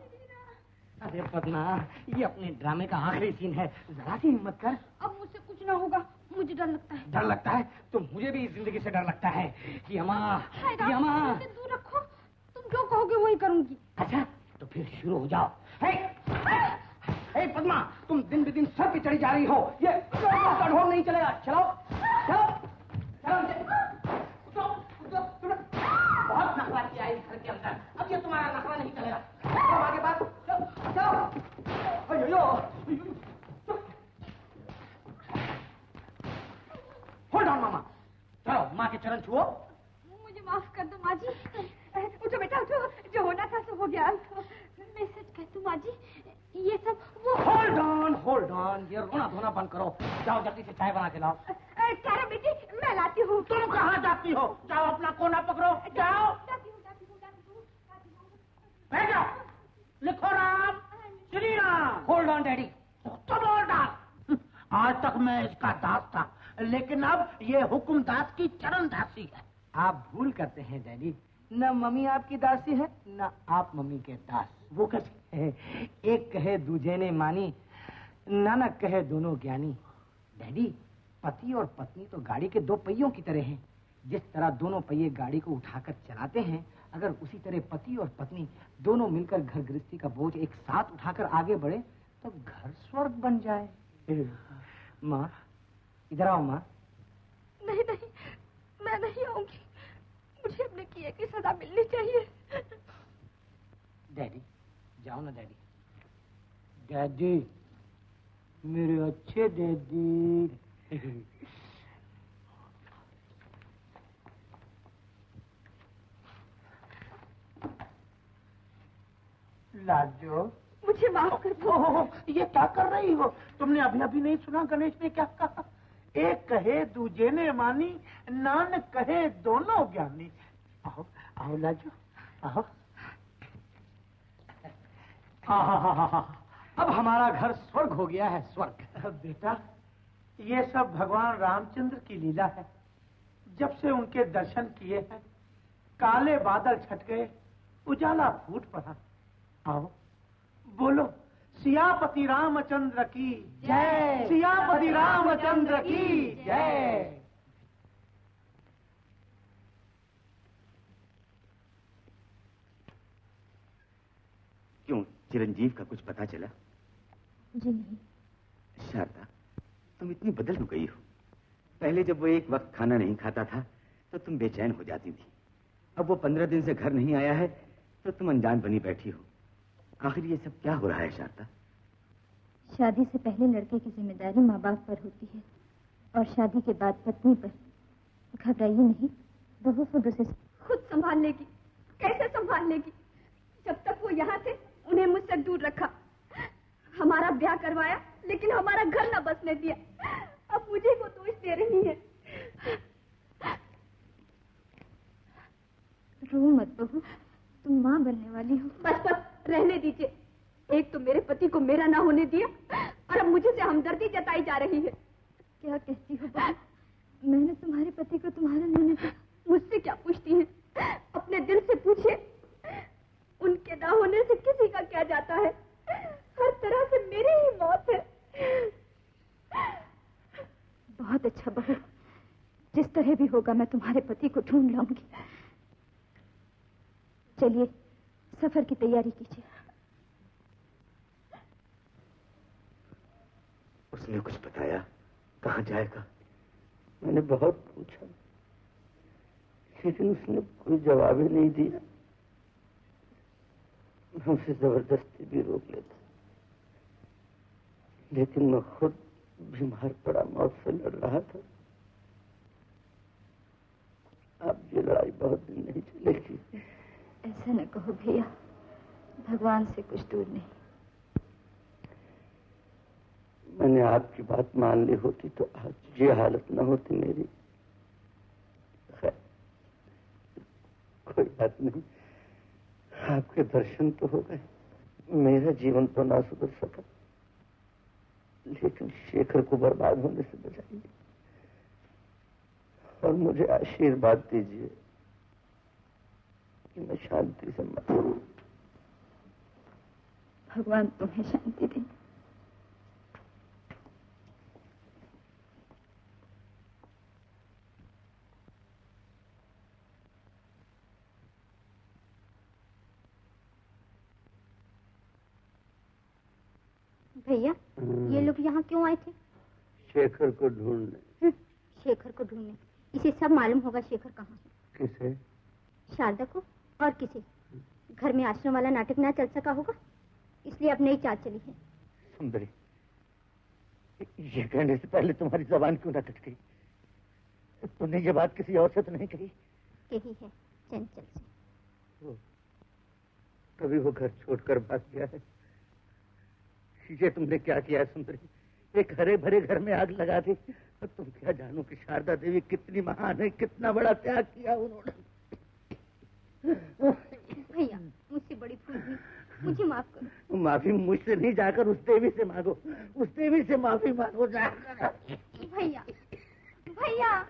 अरे पद्मा, ये अपने ड्रामे का आखिरी सीन है, जरा सी हिम्मत कर। अब मुझसे कुछ ना होगा, मुझे डर लगता है। डर लगता है तो मुझे भी इस जिंदगी से डर लगता है। यमा, मुझसे दूर रखो, तुम जो कहोगे वही करूंगी। अच्छा तो फिर शुरू हो जाओ। हे पद्मा, तुम दिन ब दिन सर पे चढ़ी जा रही हो, ये ढोल नहीं चलेगा। चलो चलो चलो, बहुत नखरा किया है इस घर के अंदर, अब ये तुम्हारा नखरा नहीं चलेगा। चलो आगे बात, चलो। होल्ड ऑन मामा, चलो माँ के चरण छुओ। मुझे माफ कर दो माँ जी। उठो बेटा उठो, जो होना था सो हो गया। मैं सच कहती हूँ माँ जी, ये सब वो। होल्ड ऑन, ये रोना धोना बंद करो। जाओ जल्दी से चाय बना के लाओ। चारा बेटी मैं लाती हूँ। तुम कहाँ जाती हो? जाओ अपना कोना पकड़ो, जाओ। जाती हूँ। भेजो, लिखो Ram Shri Ram. Hold on daddy. तो बोल डाल। आज तक मैं इसका दास था, लेकिन अब ये हुक्म दास की चरण दासी है। आप भूल करते हैं डैडी, न मम्मी आपकी दासी है न आप मम्मी के दास। वो कैसे? एक कहे दूजे ने मानी, नानक कहे दोनों ज्ञानी। डैडी, पति और पत्नी तो गाड़ी के दो पहियों की तरह हैं। जिस तरह दोनों पहिए गाड़ी को उठाकर चलाते हैं, अगर उसी तरह पति और पत्नी दोनों मिलकर घर गृहस्थी का बोझ एक साथ उठाकर आगे बढ़े तो घर स्वर्ग बन जाए। माँ इधर आओ। माँ नहीं, मैं नहीं आऊंगी। मुझे अपने किए की सजा मिलनी चाहिए। डैडी जाओ ना। डैडी मेरे अच्छे डैडी। लाजो, मुझे माफ कर दो। ये क्या कर रही हो? तुमने अभी नहीं सुना गणेश ने क्या कहा? एक कहे दूजे ने मानी, नानक कहे दोनों ज्ञानी। आओ आओ लाजो, आओ। अब हमारा घर स्वर्ग हो गया है, स्वर्ग। बेटा, ये सब भगवान रामचंद्र की लीला है। जब से उनके दर्शन किए हैं, काले बादल छट गए, उजाला फूट पड़ा। आओ बोलो, सियापति रामचंद्र की जय, सियापति रामचंद्र की जय। क्यों, चिरंजीव का कुछ पता चला? जी नहीं। शारदा, तुम इतनी बदल क्यों गई हो? पहले जब वो एक वक्त खाना नहीं खाता था तो तुम बेचैन हो जाती थी। अब वो 15 दिन से घर नहीं आया है तो तुम अनजान बनी बैठी हो। आखिर ये सब क्या हो रहा है शारदा? शादी से पहले लड़के की जिम्मेदारी माँ बाप पर होती है और शादी के बाद पत्नी पर। घबराइए नहीं, बहू खुद उसे खुद संभाल लेगी। कैसे संभाल लेगी? जब तक वो यहाँ थे उन्हें मुझसे दूर रखा, हमारा ब्याह करवाया लेकिन हमारा घर न बसने दिया। अब मुझे वो दोष दे रही है। रो मत बहू, तुम माँ बनने वाली हो। बस बस, रहने दीजिए। एक तो मेरे पति को मेरा ना होने दिया और अब मुझे से हमदर्दी जताई जा रही है। क्या कहती हो बहू? मैंने तुम्हारे पति को तुम्हारा नहीं दिया। मुझसे क्या पूछती हैं? अपने दिल से पूछिए। उनके ना होने से किसी का क्या जाता है? हर तरह से मेरी ही मौत है। बहुत अच्छा बहू, जिस तरह भी होगा मैं तुम्हारे पति को ढूंढ लाऊंगी। चलिए सफर की तैयारी कीजिए। उसने कुछ बताया? कहाँ जाएगा? मैंने बहुत पूछा लेकिन उसने कोई जवाब ही नहीं दिया। मैं उसे जबरदस्ती भी रोक लेता, लेकिन मैं खुद बीमार पड़ा, मौत से लड़ रहा था। अब ये लड़ाई बहुत दिन नहीं चलेगी। ऐसा न कहो भैया, भगवान से कुछ दूर नहीं। मैंने आपकी बात मान ली होती तो आज ये हालत न होती मेरी। खैर, कोई बात नहीं, आपके दर्शन तो हो गए। मेरा जीवन तो ना सुधर सका, लेकिन शेखर को बर्बाद होने से बचाइए और मुझे आशीर्वाद दीजिए कि मैं शांति से मरूं। भगवान तुम्हें शांति दे। भैया, ये लोग यहाँ क्यों आए थे? शेखर को ढूंढने। शेखर को ढूंढने? इसे सब मालूम होगा शेखर कहाँ है। किसे? शारदा को और किसे। घर में आश्रम वाला नाटक ना चल सका होगा, इसलिए अब नई चाल चली है। सुंदरी, ये कहने से पहले तुम्हारी जबान क्यों न कट गई? तुमने ये बात किसी और से तो नहीं कही? कही है, चंचल से। तभी वो घर छोड़कर भाग गया है। ये तुमने क्या किया सुंदरी? एक हरे भरे घर में आग लगा दी। तुम क्या जानो कि शारदा देवी कितनी महान है, कितना बड़ा त्याग किया उन्होंने। भैया, मुझसे बड़ी भूल हुई, मुझे माफ करो। माफी मुझसे नहीं, जाकर उस देवी से मांगो। उस देवी से माफी मांगो जाकर। भैया, भैया,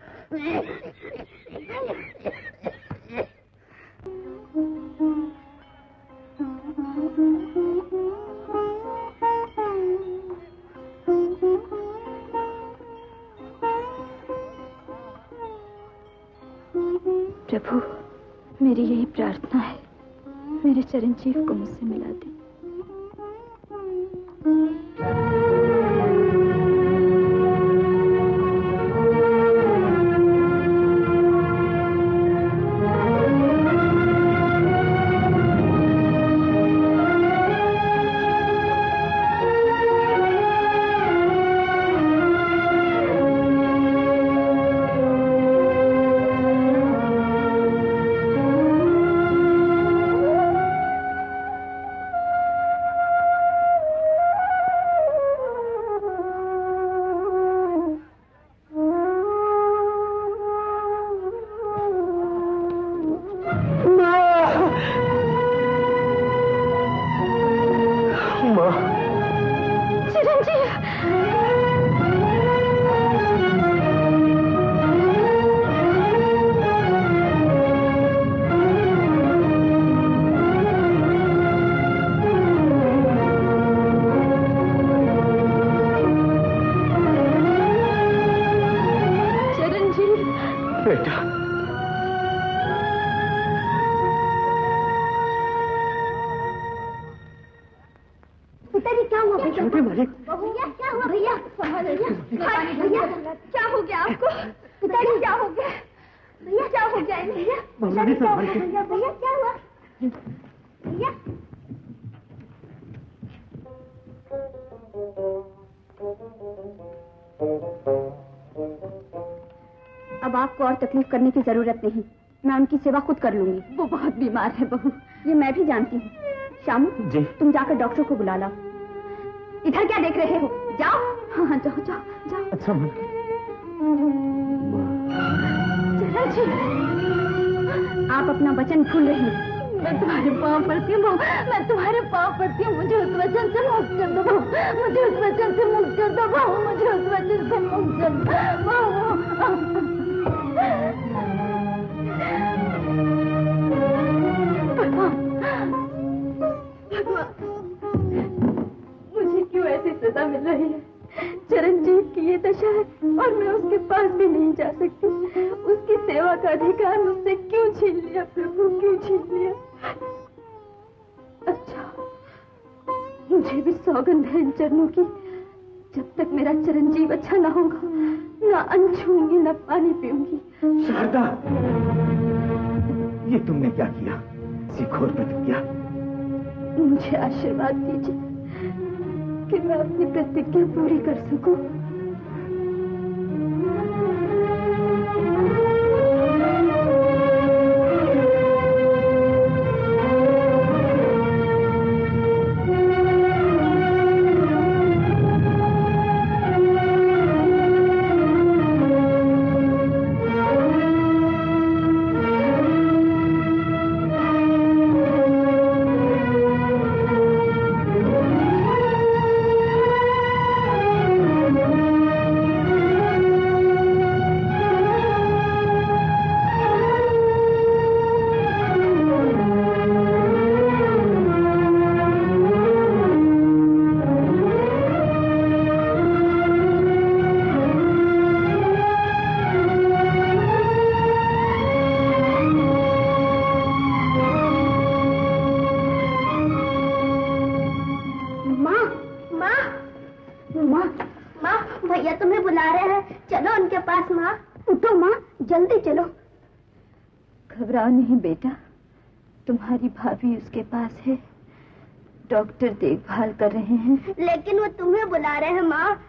प्रभु, मेरी यही प्रार्थना है, मेरे चिरंजीव को मुझसे मिला दे। चिरंजीव, बेटा, पिताजी क्या हुआ भैया? छोटे मालिक, भैया क्या हुआ भैया? भैया क्या हो गया आपको? पिताजी क्या हो गया? भैया क्या हो गया भैया? पिताजी क्या हो गया? भैया क्या हुआ? भैया अब आपको और तकलीफ करने की जरूरत नहीं, मैं उनकी सेवा खुद कर लूंगी। वो बहुत बीमार है बहू, ये मैं भी जानती हूँ। शामू जी, तुम जाकर डॉक्टर को बुला लाओ। इधर क्या देख रहे हो? जाओ। हाँ जाओ जाओ जाओ। अच्छा माँ। चिरंजी, आप अपना वचन भूल रही हैं। मैं तुम्हारे पाँव पड़ती हूँ, मैं तुम्हारे पाँव पड़ती हूँ। मुझे उस वचन से मुक्त कर दो बहू, मुझे उस वचन से मुक्त कर दो बहू, मुझे उस वचन से मुक्त कर दो। मुझे क्यों ऐसी सजा मिल रही है? चिरंजीव की ये दशा है और मैं उसके पास भी नहीं जा सकती। उसकी सेवा का अधिकार मुझसे क्यों छीन लिया प्रभु, क्यों छीन लिया? अच्छा, मुझे भी सौगंध है इन चरणों की। जब तक मेरा चिरंजीव अच्छा ना होगा, ना अन्न छूंगी, ना पानी पीऊंगी। शारदा, ये तुमने क्या किया? घोर प्रतिज्ञा। मुझे आशीर्वाद दीजिए कि मैं अपनी प्रतिज्ञा पूरी कर सकूं। नहीं बेटा, तुम्हारी भाभी उसके पास है, डॉक्टर देखभाल कर रहे हैं। लेकिन वो तुम्हें बुला रहे हैं माँ।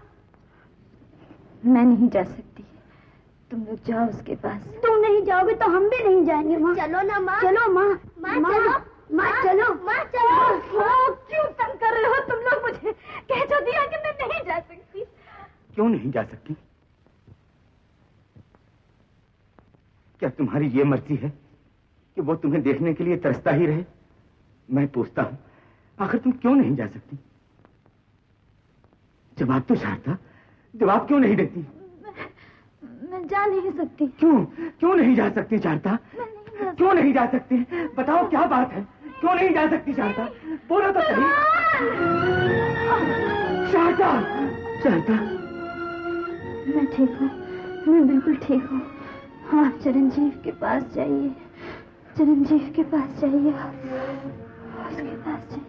मैं नहीं जा सकती, तुम लोग जाओ उसके पास। तुम नहीं जाओगे तो हम भी नहीं जाएंगे माँ। चलो ना माँ। चलो माँ। माँ चलो, माँ चलो, माँ चलो। क्यों तंग कर रहे हो तुम लोग मुझे? कह तो दिया कि मैं नहीं जा सकती। क्यों नहीं जा सकती? क्या तुम्हारी ये मर्जी है कि वो तुम्हें देखने के लिए तरसता ही रहे? मैं पूछता हूं, आखिर तुम क्यों नहीं जा सकती? जवाब तो शारदा, जवाब क्यों नहीं देती? मैं जा नहीं सकती। क्यों नहीं जा सकती शारदा? क्यों नहीं जा सकती? बताओ क्या बात है, क्यों नहीं जा सकती शारदा? बोलो तो सही। शारदा, शारदा। मैं ठीक हूँ, मैं बिल्कुल ठीक हूँ। हाँ, चिरंजीव के पास जाइए, चिरंजीव के पास जाइए, उसके पास जाइए।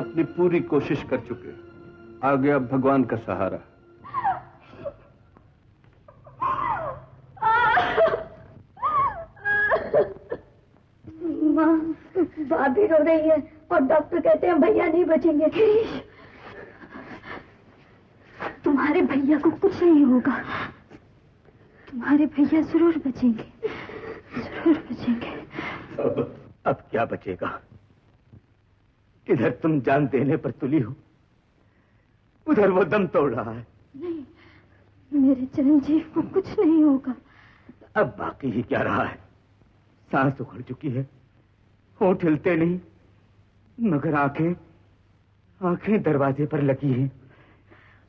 अपनी पूरी कोशिश कर चुके, आगे अब भगवान का सहारा। माँ, भाभी रो रही है और डॉक्टर कहते हैं भैया नहीं बचेंगे। तुम्हारे भैया को कुछ नहीं होगा, तुम्हारे भैया जरूर बचेंगे, जरूर बचेंगे। अब क्या बचेगा? इधर तुम जान देने पर तुली हो, उधर वो दम तोड़ रहा है। नहीं, मेरे चिरंजीव को कुछ नहीं होगा। अब बाकी ही क्या रहा है? सांस उखड़ चुकी है, होंठ हिलते नहीं, मगर आंखें दरवाजे पर लगी हैं।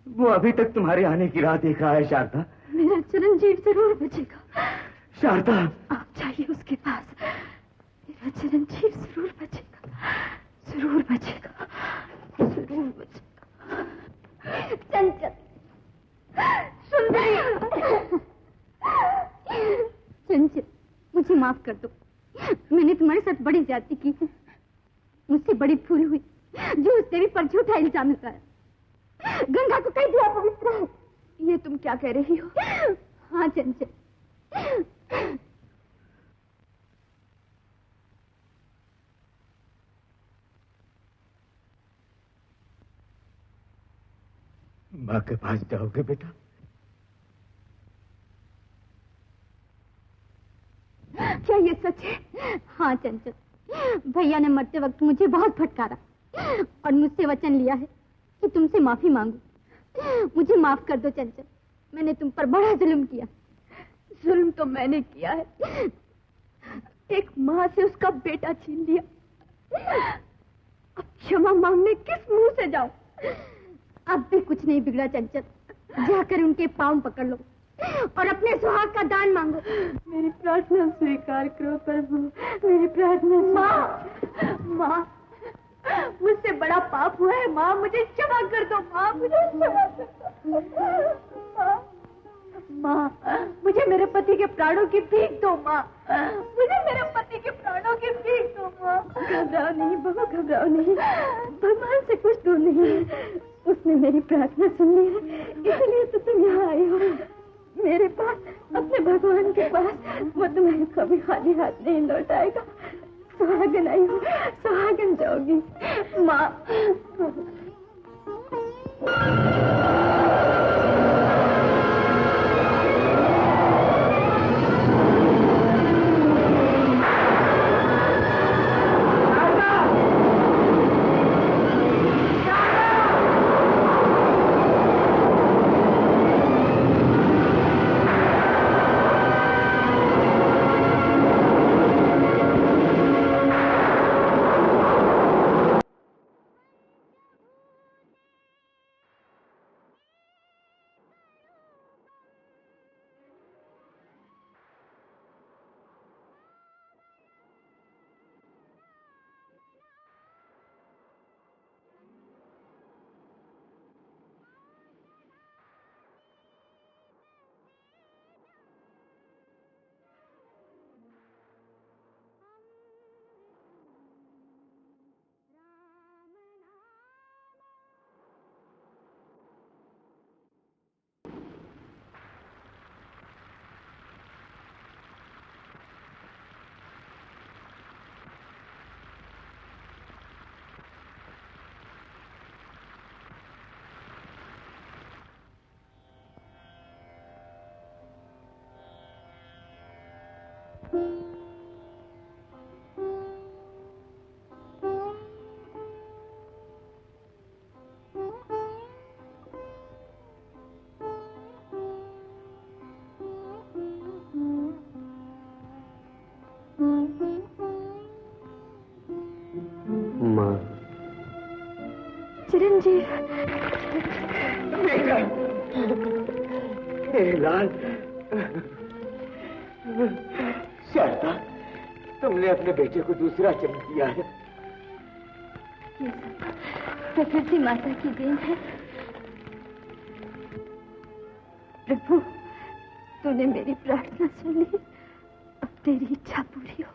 वो अभी तक तुम्हारे आने की राह देख रहा है। शारदा, मेरा चिरंजीव जरूर बचेगा। शारदा, आप जाइए उसके पास, मेरा चिरंजीव जरूर बचेगा, जरूर बचेगा, जरूर बचेगा। चंचल, सुंदरी, चंचल, मुझे माफ कर दो। मैंने तुम्हारे साथ बड़ी ज्यादती की है, मुझसे बड़ी भूल हुई जो उस देवी पर झूठा इल्जाम लगाया। गंगा को कह दिया पवित्र है। ये तुम क्या कह रही हो? हाँ चंचल, माँ के पास जाओगे बेटा? क्या ये सच है? हाँ चंचल, भैया ने मरते वक्त मुझे बहुत फटकारा और मुझसे वचन लिया है कि तुमसे माफी मांगू। मुझे माफ कर दो चंचल, मैंने तुम पर बड़ा जुल्म किया। जुल्म तो मैंने किया है, एक माँ से उसका बेटा छीन लिया। अब क्षमा मांगने किस मुंह से जाऊं? अब भी कुछ नहीं बिगड़ा चंचल, जाकर उनके पांव पकड़ लो और अपने सुहाग का दान मांगो। मेरी प्रार्थना स्वीकार करो प्रभु, मेरी प्रार्थना। माँ, मुझसे बड़ा पाप हुआ है माँ, मुझे क्षमा कर दो माँ, मुझे क्षमा कर दो माँ, मुझे मेरे पति के प्राणों की भीख दो माँ, मुझे मेरे पति के प्राणों की भीख दो माँ। घबराओ नहीं बहू, घबराओ नहीं, भगवान से कुछ दूर नहीं है, उसने मेरी प्रार्थना सुन ली है, इसलिए तो तुम यहाँ आई हो मेरे पास, अपने भगवान के पास। वो तुम्हें कभी खाली हाथ नहीं लौटाएगा। सुहागन आई हो, सुहागन जाओगी माँ। चिरंजीव, लाल, शारदा, तुमने अपने बेटे को दूसरा जन्म दिया है। ये सब प्रकृति माता की देन है। प्रभु, तूने मेरी प्रार्थना सुन ली, अब तेरी इच्छा पूरी हो।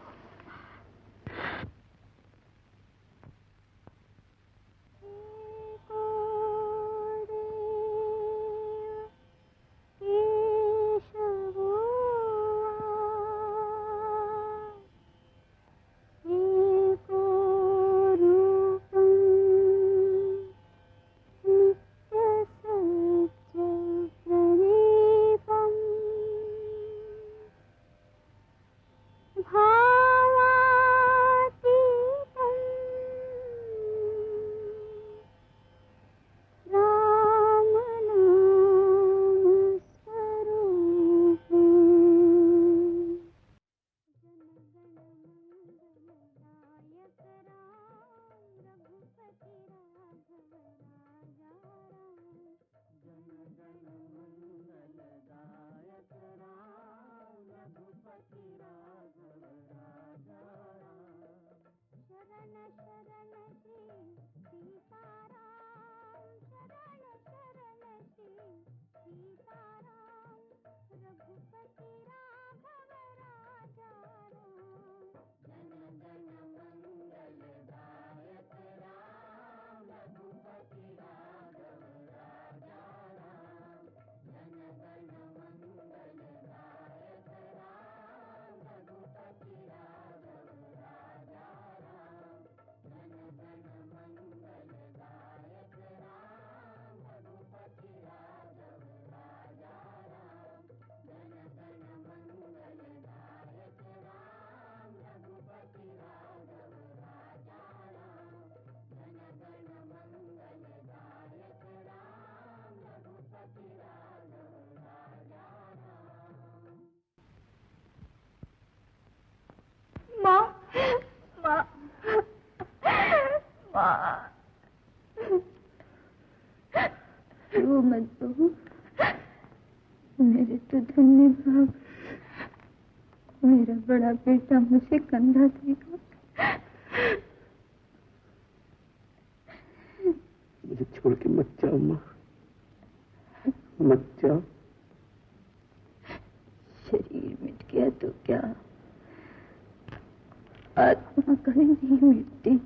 रो मत बहू, मेरे तो धन्य भाग, मेरा बड़ा बेटा मुझे कंधा देगा। मुझे छोड़ के मत जाओ माँ, मत जाओ। शरीर मिट गया तो क्या, आत्मा कभी नहीं मिटती।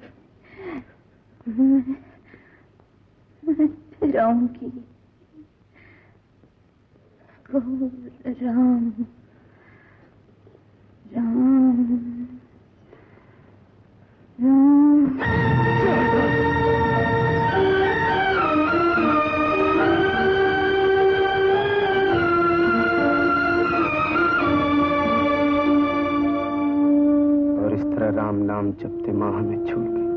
मैं फिर आऊंगी। राम राम राम। और इस तरह राम नाम जपते माँ हमें छोड़ गई।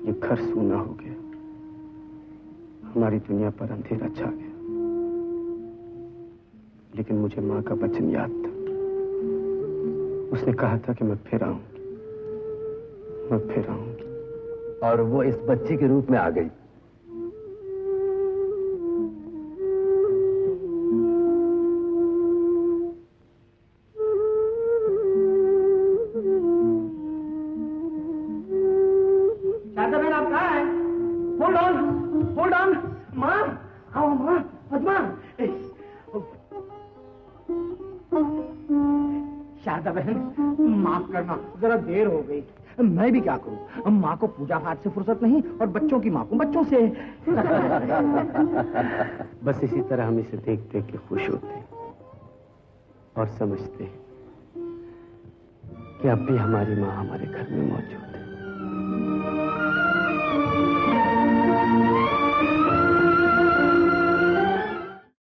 ये घर सूना हो गया, हमारी दुनिया पर अंधेरा छा गया। लेकिन मुझे माँ का वचन याद था। उसने कहा था कि मैं फिर आऊंगी, मैं फिर आऊंगी। और वो इस बच्ची के रूप में आ गई। शारदा बहन आप कहाँ हैं? होल्ड ऑन, माँ, आओ माँ, पद्मा। शारदा बहन माफ करना, जरा देर हो गई। मैं भी क्या करूं, माँ को पूजा पाठ से फुर्सत नहीं और बच्चों की माँ को बच्चों से। बस इसी तरह हम इसे देख देख के खुश होते और समझते कि अब भी हमारी माँ हमारे घर में मौजूद है।